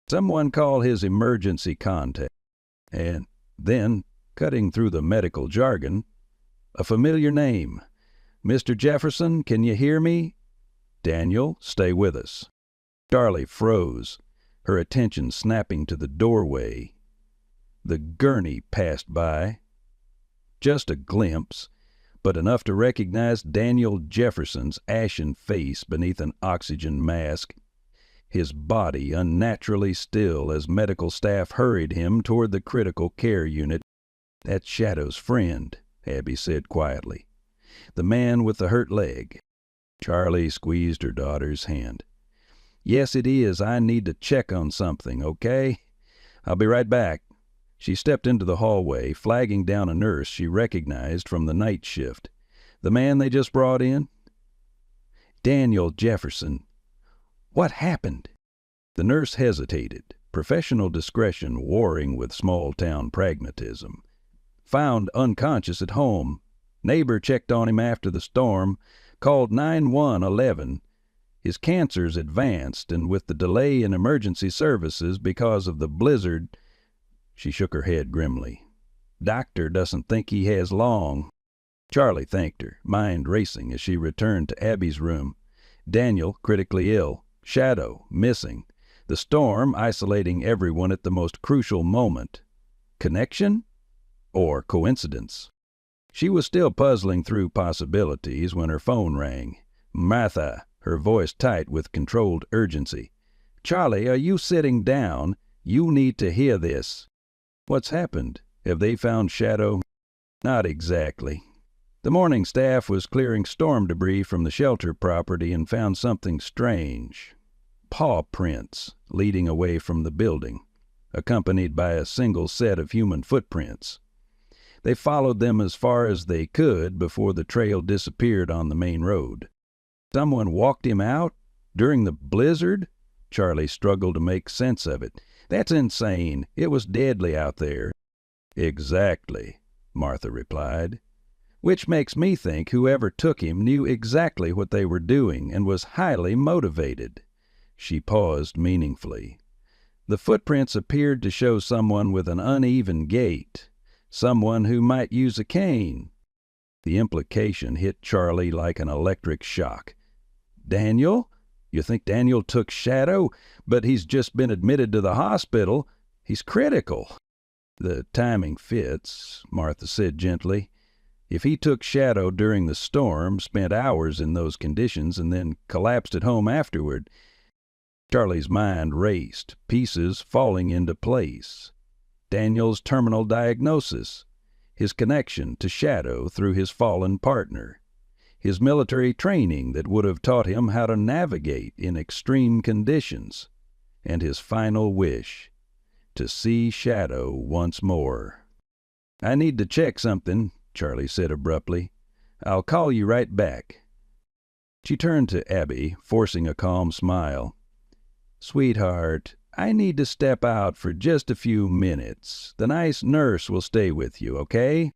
"Someone call his emergency contact." And then, cutting through the medical jargon, a familiar name. "Mr. Jefferson, can you hear me?" "Daniel, stay with us." Charlie froze, her attention snapping to the doorway. The gurney passed by. Just a glimpse, but enough to recognize Daniel Jefferson's ashen face beneath an oxygen mask, his body unnaturally still as medical staff hurried him toward the critical care unit. "That's Shadow's friend," Abby said quietly. "The man with the hurt leg." Charlie squeezed her daughter's hand. "Yes, it is. I need to check on something, okay? I'll be right back." She stepped into the hallway, flagging down a nurse she recognized from the night shift. "The man they just brought in?" "Daniel Jefferson." "What happened?" The nurse hesitated, professional discretion warring with small-town pragmatism. "Found unconscious at home. Neighbor checked on him after the storm, called 911. His cancer's advanced, and with the delay in emergency services because of the blizzard—" She shook her head grimly. "Doctor doesn't think he has long." Charlie thanked her, mind racing as she returned to Abby's room. Daniel critically ill, Shadow missing, the storm isolating everyone at the most crucial moment. Connection? Or coincidence? She was still puzzling through possibilities when her phone rang. "Martha," her voice tight with controlled urgency. "Charlie, are you sitting down? You need to hear this." "What's happened? Have they found Shadow?" "Not exactly. The morning staff was clearing storm debris from the shelter property and found something strange. Paw prints leading away from the building, accompanied by a single set of human footprints. They followed them as far as they could before the trail disappeared on the main road." "Someone walked him out? During the blizzard?" Charlie struggled to make sense of it. "That's insane. It was deadly out there." "Exactly," Martha replied. "Which makes me think whoever took him knew exactly what they were doing and was highly motivated." She paused meaningfully. "The footprints appeared to show someone with an uneven gait, someone who might use a cane." The implication hit Charlie like an electric shock. "Daniel? You think Daniel took Shadow? But he's just been admitted to the hospital. He's critical." "The timing fits," Martha said gently. "If he took Shadow during the storm, spent hours in those conditions, and then collapsed at home afterward—" Charlie's mind raced, pieces falling into place. Daniel's terminal diagnosis, his connection to Shadow through his fallen partner. his military training that would have taught him how to navigate in extreme conditions, and his final wish, to see Shadow once more. "I need to check something," Charlie said abruptly. "I'll call you right back." She turned to Abby, forcing a calm smile. "Sweetheart, I need to step out for just a few minutes. The nice nurse will stay with you, okay?"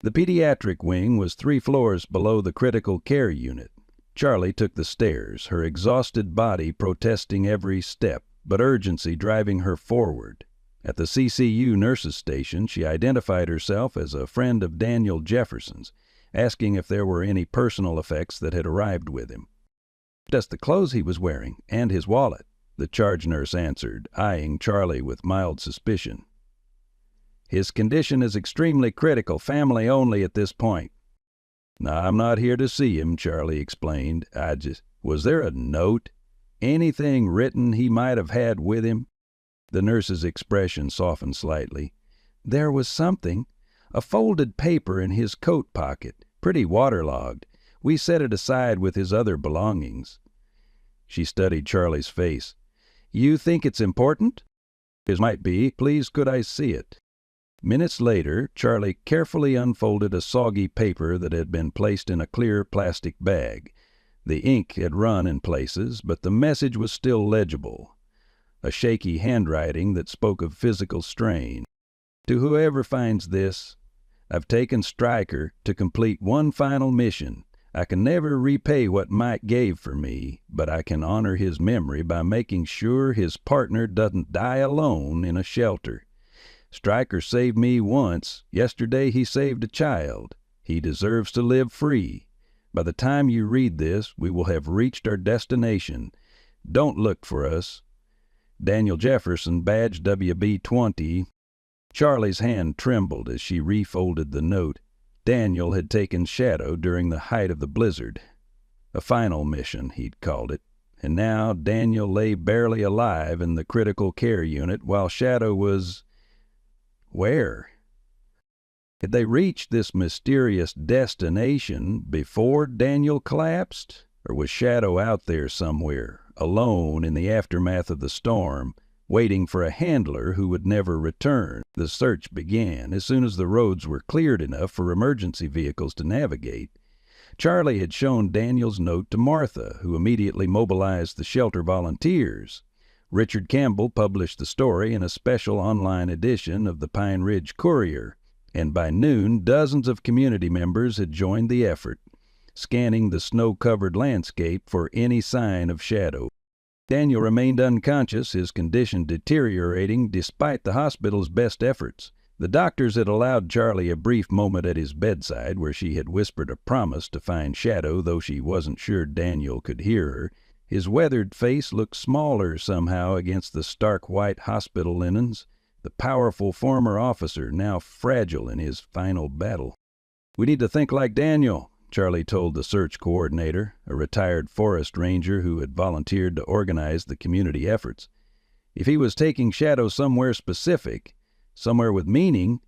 The pediatric wing was 3 floors below the critical care unit. Charlie took the stairs, her exhausted body protesting every step, but urgency driving her forward. At the CCU nurses' station, she identified herself as a friend of Daniel Jefferson's, asking if there were any personal effects that had arrived with him. "Just the clothes he was wearing, and his wallet," the charge nurse answered, eyeing Charlie with mild suspicion. "His condition is extremely critical, family only at this point." "I'm not here to see him," Charlie explained. Was there a note? Anything written he might have had with him?" The nurse's expression softened slightly. "There was something. A folded paper in his coat pocket, pretty waterlogged. We set it aside with his other belongings." She studied Charlie's face. "You think it's important?" "It might be. Please, could I see it?" Minutes later, Charlie carefully unfolded a soggy paper that had been placed in a clear plastic bag. The ink had run in places, but the message was still legible. A shaky handwriting that spoke of physical strain. "To whoever finds this, I've taken Stryker to complete one final mission. I can never repay what Mike gave for me, but I can honor his memory by making sure his partner doesn't die alone in a shelter. Stryker saved me once. Yesterday he saved a child. He deserves to live free. By the time you read this, we will have reached our destination. Don't look for us. Daniel Jefferson, badge WB20. Charlie's hand trembled as she refolded the note. Daniel had taken Shadow during the height of the blizzard. A final mission, he'd called it. And now Daniel lay barely alive in the critical care unit while Shadow was... where? Had they reached this mysterious destination before Daniel collapsed? Or was Shadow out there somewhere, alone in the aftermath of the storm, waiting for a handler who would never return? The search began as soon as the roads were cleared enough for emergency vehicles to navigate. Charlie had shown Daniel's note to Martha, who immediately mobilized the shelter volunteers. Richard Campbell published the story in a special online edition of the Pine Ridge Courier, and by noon dozens of community members had joined the effort, scanning the snow-covered landscape for any sign of Shadow. Daniel remained unconscious, his condition deteriorating despite the hospital's best efforts. The doctors had allowed Charlie a brief moment at his bedside where she had whispered a promise to find Shadow, though she wasn't sure Daniel could hear her. His weathered face looked smaller somehow against the stark white hospital linens, the powerful former officer now fragile in his final battle. "We need to think like Daniel," Charlie told the search coordinator, a retired forest ranger who had volunteered to organize the community efforts. "If he was taking Shadow somewhere specific, somewhere with meaning,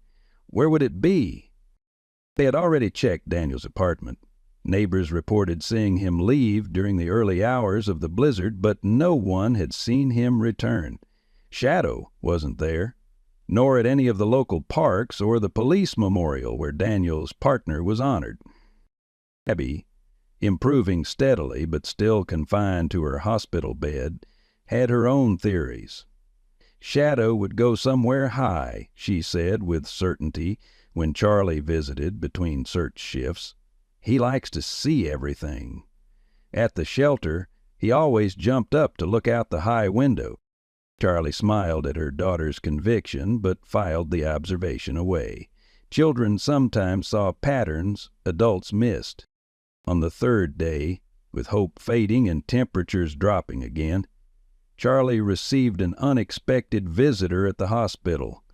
where would it be?" They had already checked Daniel's apartment. Neighbors reported seeing him leave during the early hours of the blizzard, but no one had seen him return. Shadow wasn't there, nor at any of the local parks or the police memorial where Daniel's partner was honored. Abby, improving steadily but still confined to her hospital bed, had her own theories. Shadow would go somewhere high, she said with certainty when Charlie visited between search shifts. He likes to see everything. At the shelter, he always jumped up to look out the high window. Charlie smiled at her daughter's conviction, but filed the observation away. Children sometimes saw patterns adults missed. On the third day, with hope fading and temperatures dropping again, Charlie received an unexpected visitor at the hospital.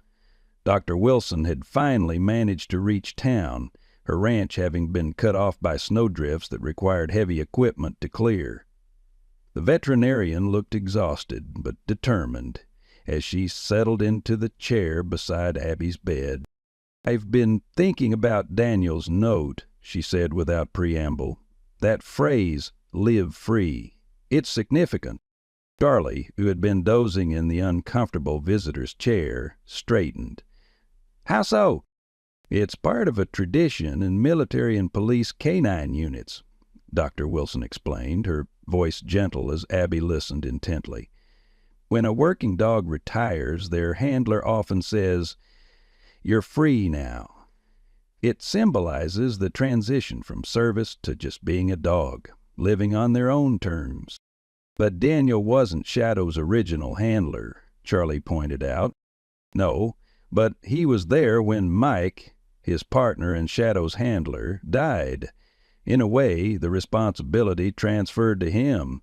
Dr. Wilson had finally managed to reach town, her ranch having been cut off by snowdrifts that required heavy equipment to clear. The veterinarian looked exhausted but determined as she settled into the chair beside Abby's bed. "I've been thinking about Daniel's note," she said without preamble. That phrase, "live free," it's significant. Charlie, who had been dozing in the uncomfortable visitor's chair, straightened. "How so?" "It's part of a tradition in military and police canine units," Dr. Wilson explained, her voice gentle as Abby listened intently. "When a working dog retires, their handler often says, 'You're free now.' It symbolizes the transition from service to just being a dog, living on their own terms." "But Daniel wasn't Shadow's original handler," Charlie pointed out. "No, but he was there when Mike, his partner and Shadow's handler, died. In a way, the responsibility transferred to him."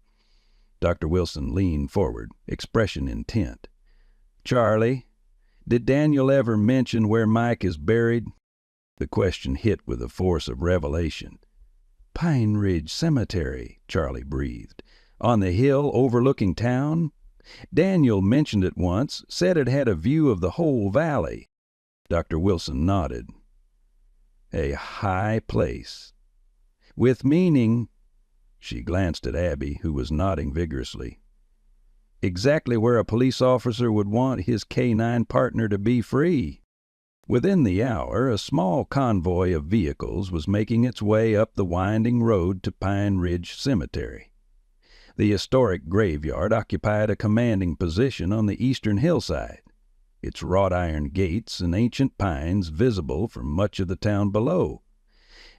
Dr. Wilson leaned forward, expression intent. "Charlie, did Daniel ever mention where Mike is buried?" The question hit with the force of revelation. "Pine Ridge Cemetery," Charlie breathed. "On the hill overlooking town? Daniel mentioned it once, said it had a view of the whole valley." Dr. Wilson nodded. "A high place. With meaning." She glanced at Abby, who was nodding vigorously. "Exactly where a police officer would want his canine partner to be free." Within the hour, a small convoy of vehicles was making its way up the winding road to Pine Ridge Cemetery. The historic graveyard occupied a commanding position on the eastern hillside, its wrought iron gates and ancient pines visible from much of the town below.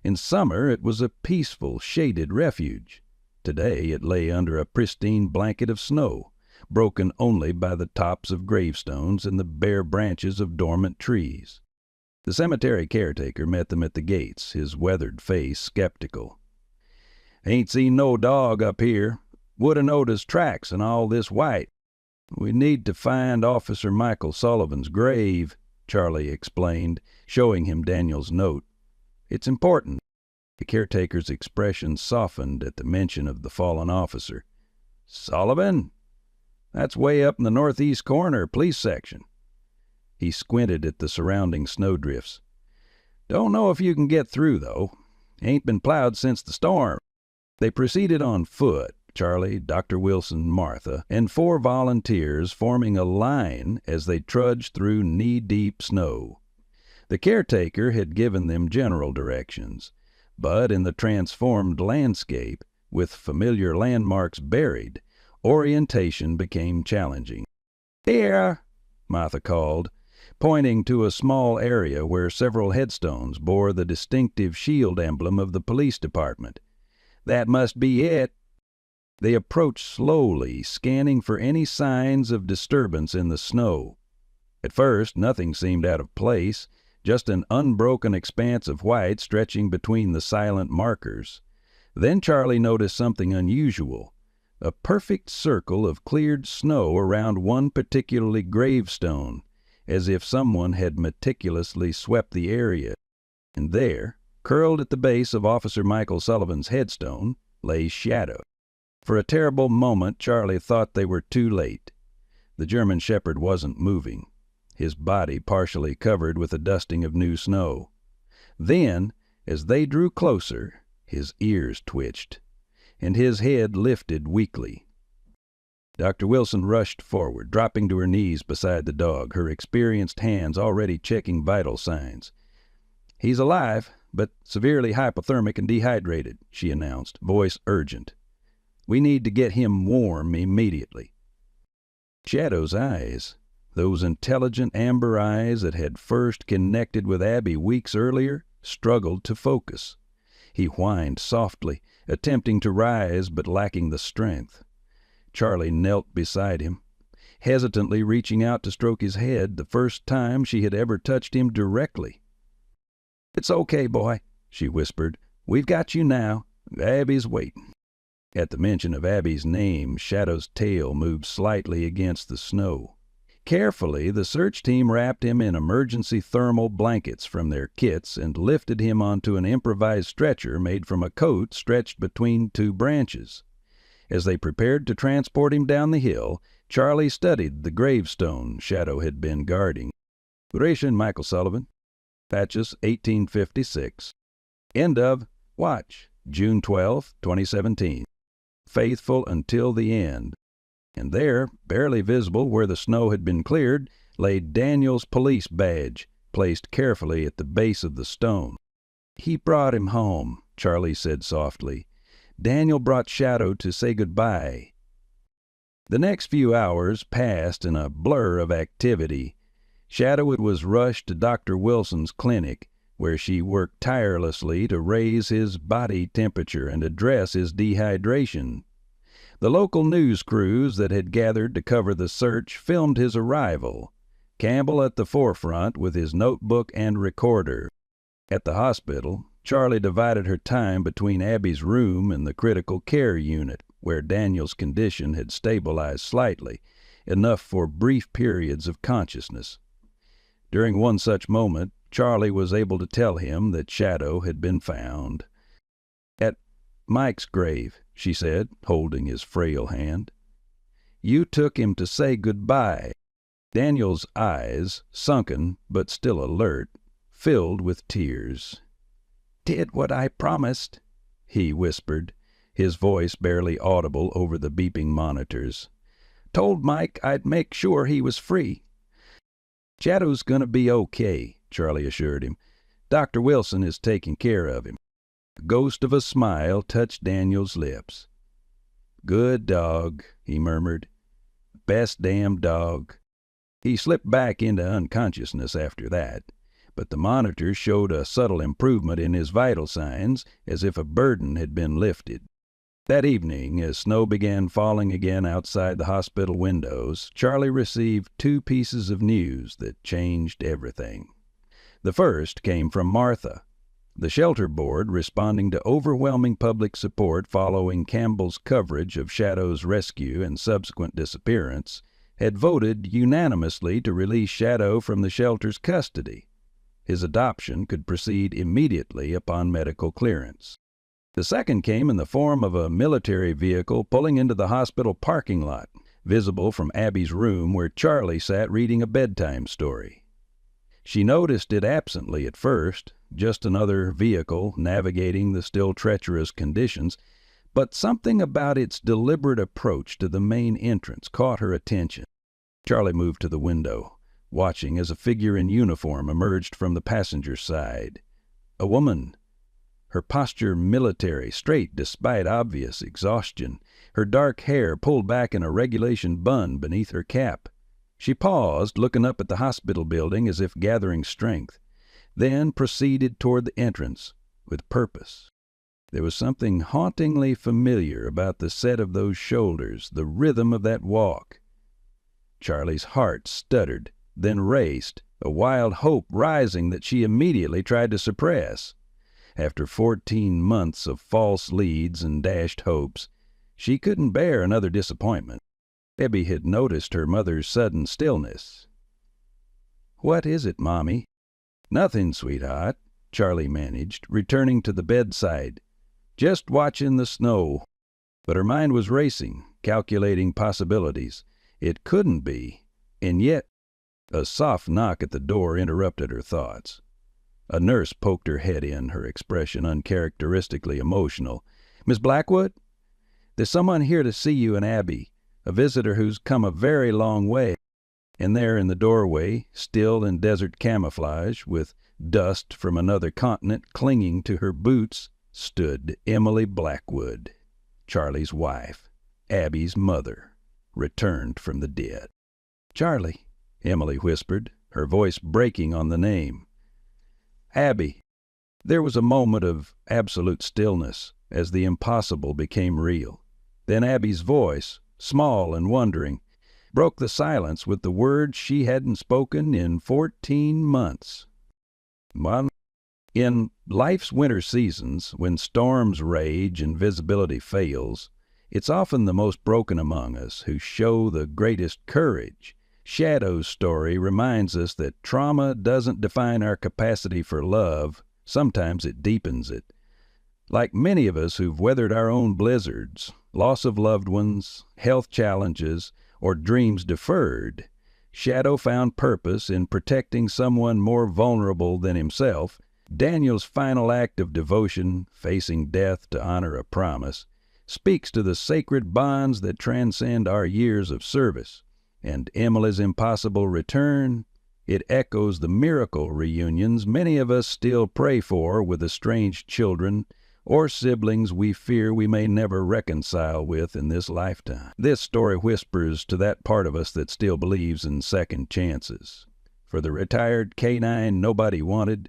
In summer it was a peaceful, shaded refuge. Today it lay under a pristine blanket of snow, broken only by the tops of gravestones and the bare branches of dormant trees. The cemetery caretaker met them at the gates, his weathered face skeptical. "Ain't seen no dog up here. Woulda noticed tracks in all this white." "We need to find Officer Michael Sullivan's grave," Charlie explained, showing him Daniel's note. "It's important." The caretaker's expression softened at the mention of the fallen officer. "Sullivan? That's way up in the northeast corner, police section." He squinted at the surrounding snowdrifts. "Don't know if you can get through, though. Ain't been plowed since the storm." They proceeded on foot, Charlie, Dr. Wilson, Martha, and 4 volunteers forming a line as they trudged through knee-deep snow. The caretaker had given them general directions, but in the transformed landscape, with familiar landmarks buried, orientation became challenging. "Here," Martha called, pointing to a small area where several headstones bore the distinctive shield emblem of the police department. "That must be it." They approached slowly, scanning for any signs of disturbance in the snow. At first, nothing seemed out of place, just an unbroken expanse of white stretching between the silent markers. Then Charlie noticed something unusual, a perfect circle of cleared snow around one particularly gravestone, as if someone had meticulously swept the area. And there, curled at the base of Officer Michael Sullivan's headstone, lay Shadow. For a terrible moment Charlie thought they were too late. The German Shepherd wasn't moving, his body partially covered with a dusting of new snow. Then, as they drew closer, his ears twitched, and his head lifted weakly. Dr. Wilson rushed forward, dropping to her knees beside the dog, her experienced hands already checking vital signs. "He's alive, but severely hypothermic and dehydrated," she announced, voice urgent. "We need to get him warm immediately." Shadow's eyes, those intelligent amber eyes that had first connected with Abby weeks earlier, struggled to focus. He whined softly, attempting to rise but lacking the strength. Charlie knelt beside him, hesitantly reaching out to stroke his head, the first time she had ever touched him directly. "It's okay, boy," she whispered. "We've got you now. Abby's waiting." At the mention of Abby's name, Shadow's tail moved slightly against the snow. Carefully, the search team wrapped him in emergency thermal blankets from their kits and lifted him onto an improvised stretcher made from a coat stretched between 2 branches. As they prepared to transport him down the hill, Charlie studied the gravestone Shadow had been guarding. "Duration Michael Sullivan. Patches 1856. End of. Watch. June 12, 2017. Faithful until the end. And there, barely visible where the snow had been cleared, lay Daniel's police badge, placed carefully at the base of the stone. "He brought him home," Charlie said softly. "Daniel brought Shadow to say goodbye." The next few hours passed in a blur of activity. Shadow was rushed to Dr. Wilson's clinic, where she worked tirelessly to raise his body temperature and address his dehydration. The local news crews that had gathered to cover the search filmed his arrival, Campbell at the forefront with his notebook and recorder. At the hospital, Charlie divided her time between Abby's room and the critical care unit, where Daniel's condition had stabilized slightly, enough for brief periods of consciousness. During one such moment, Charlie was able to tell him that Shadow had been found. "At Mike's grave," she said, holding his frail hand. "You took him to say goodbye." Daniel's eyes, sunken but still alert, filled with tears. "Did what I promised," he whispered, his voice barely audible over the beeping monitors. "Told Mike I'd make sure he was free." "Shadow's gonna be okay," Charlie assured him. "Dr. Wilson is taking care of him." A ghost of a smile touched Daniel's lips. "Good dog," he murmured. "Best damn dog." He slipped back into unconsciousness after that, but the monitors showed a subtle improvement in his vital signs, as if a burden had been lifted. That evening, as snow began falling again outside the hospital windows, Charlie received two pieces of news that changed everything. The first came from Martha. The shelter board, responding to overwhelming public support following Campbell's coverage of Shadow's rescue and subsequent disappearance, had voted unanimously to release Shadow from the shelter's custody. His adoption could proceed immediately upon medical clearance. The second came in the form of a military vehicle pulling into the hospital parking lot, visible from Abby's room where Charlie sat reading a bedtime story. She noticed it absently at first, just another vehicle navigating the still treacherous conditions, but something about its deliberate approach to the main entrance caught her attention. Charlie moved to the window, watching as a figure in uniform emerged from the passenger side. A woman. Her posture military, straight despite obvious exhaustion, her dark hair pulled back in a regulation bun beneath her cap. She paused, looking up at the hospital building as if gathering strength, then proceeded toward the entrance with purpose. There was something hauntingly familiar about the set of those shoulders, the rhythm of that walk. Charlie's heart stuttered, then raced, a wild hope rising that she immediately tried to suppress. After 14 months of false leads and dashed hopes, she couldn't bear another disappointment. Abby had noticed her mother's sudden stillness. "What is it, Mommy?" "Nothing, sweetheart," Charlie managed, returning to the bedside. "Just watching the snow." But her mind was racing, calculating possibilities. It couldn't be, and yet a soft knock at the door interrupted her thoughts. A nurse poked her head in, her expression uncharacteristically emotional. "Miss Blackwood? There's someone here to see you and Abby, a visitor who's come a very long way." And there in the doorway, still in desert camouflage, with dust from another continent clinging to her boots, stood Emily Blackwood, Charlie's wife, Abby's mother, returned from the dead. "Charlie," Emily whispered, her voice breaking on the name. "Abby." There was a moment of absolute stillness as the impossible became real. Then Abby's voice, small and wondering, broke the silence with the words she hadn't spoken in 14 months. "Well, in life's winter seasons, when storms rage and visibility fails, it's often the most broken among us who show the greatest courage. Shadow's story reminds us that trauma doesn't define our capacity for love. Sometimes it deepens it. Like many of us who've weathered our own blizzards, loss of loved ones, health challenges, or dreams deferred, Shadow found purpose in protecting someone more vulnerable than himself, Daniel's final act of devotion, facing death to honor a promise, speaks to the sacred bonds that transcend our years of service, and Emily's impossible return, it echoes the miracle reunions many of us still pray for with estranged children or siblings we fear we may never reconcile with in this lifetime. This story whispers to that part of us that still believes in second chances. For the retired canine nobody wanted,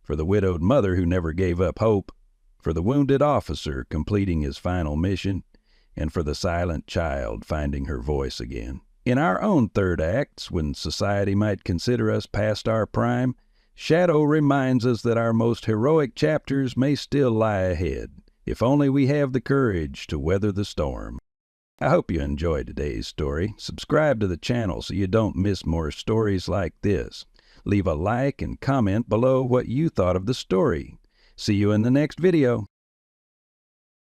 for the widowed mother who never gave up hope, for the wounded officer completing his final mission, and for the silent child finding her voice again. In our own third acts, when society might consider us past our prime, Shadow reminds us that our most heroic chapters may still lie ahead, if only we have the courage to weather the storm. I hope you enjoyed today's story. Subscribe to the channel so you don't miss more stories like this. Leave a like and comment below what you thought of the story. See you in the next video.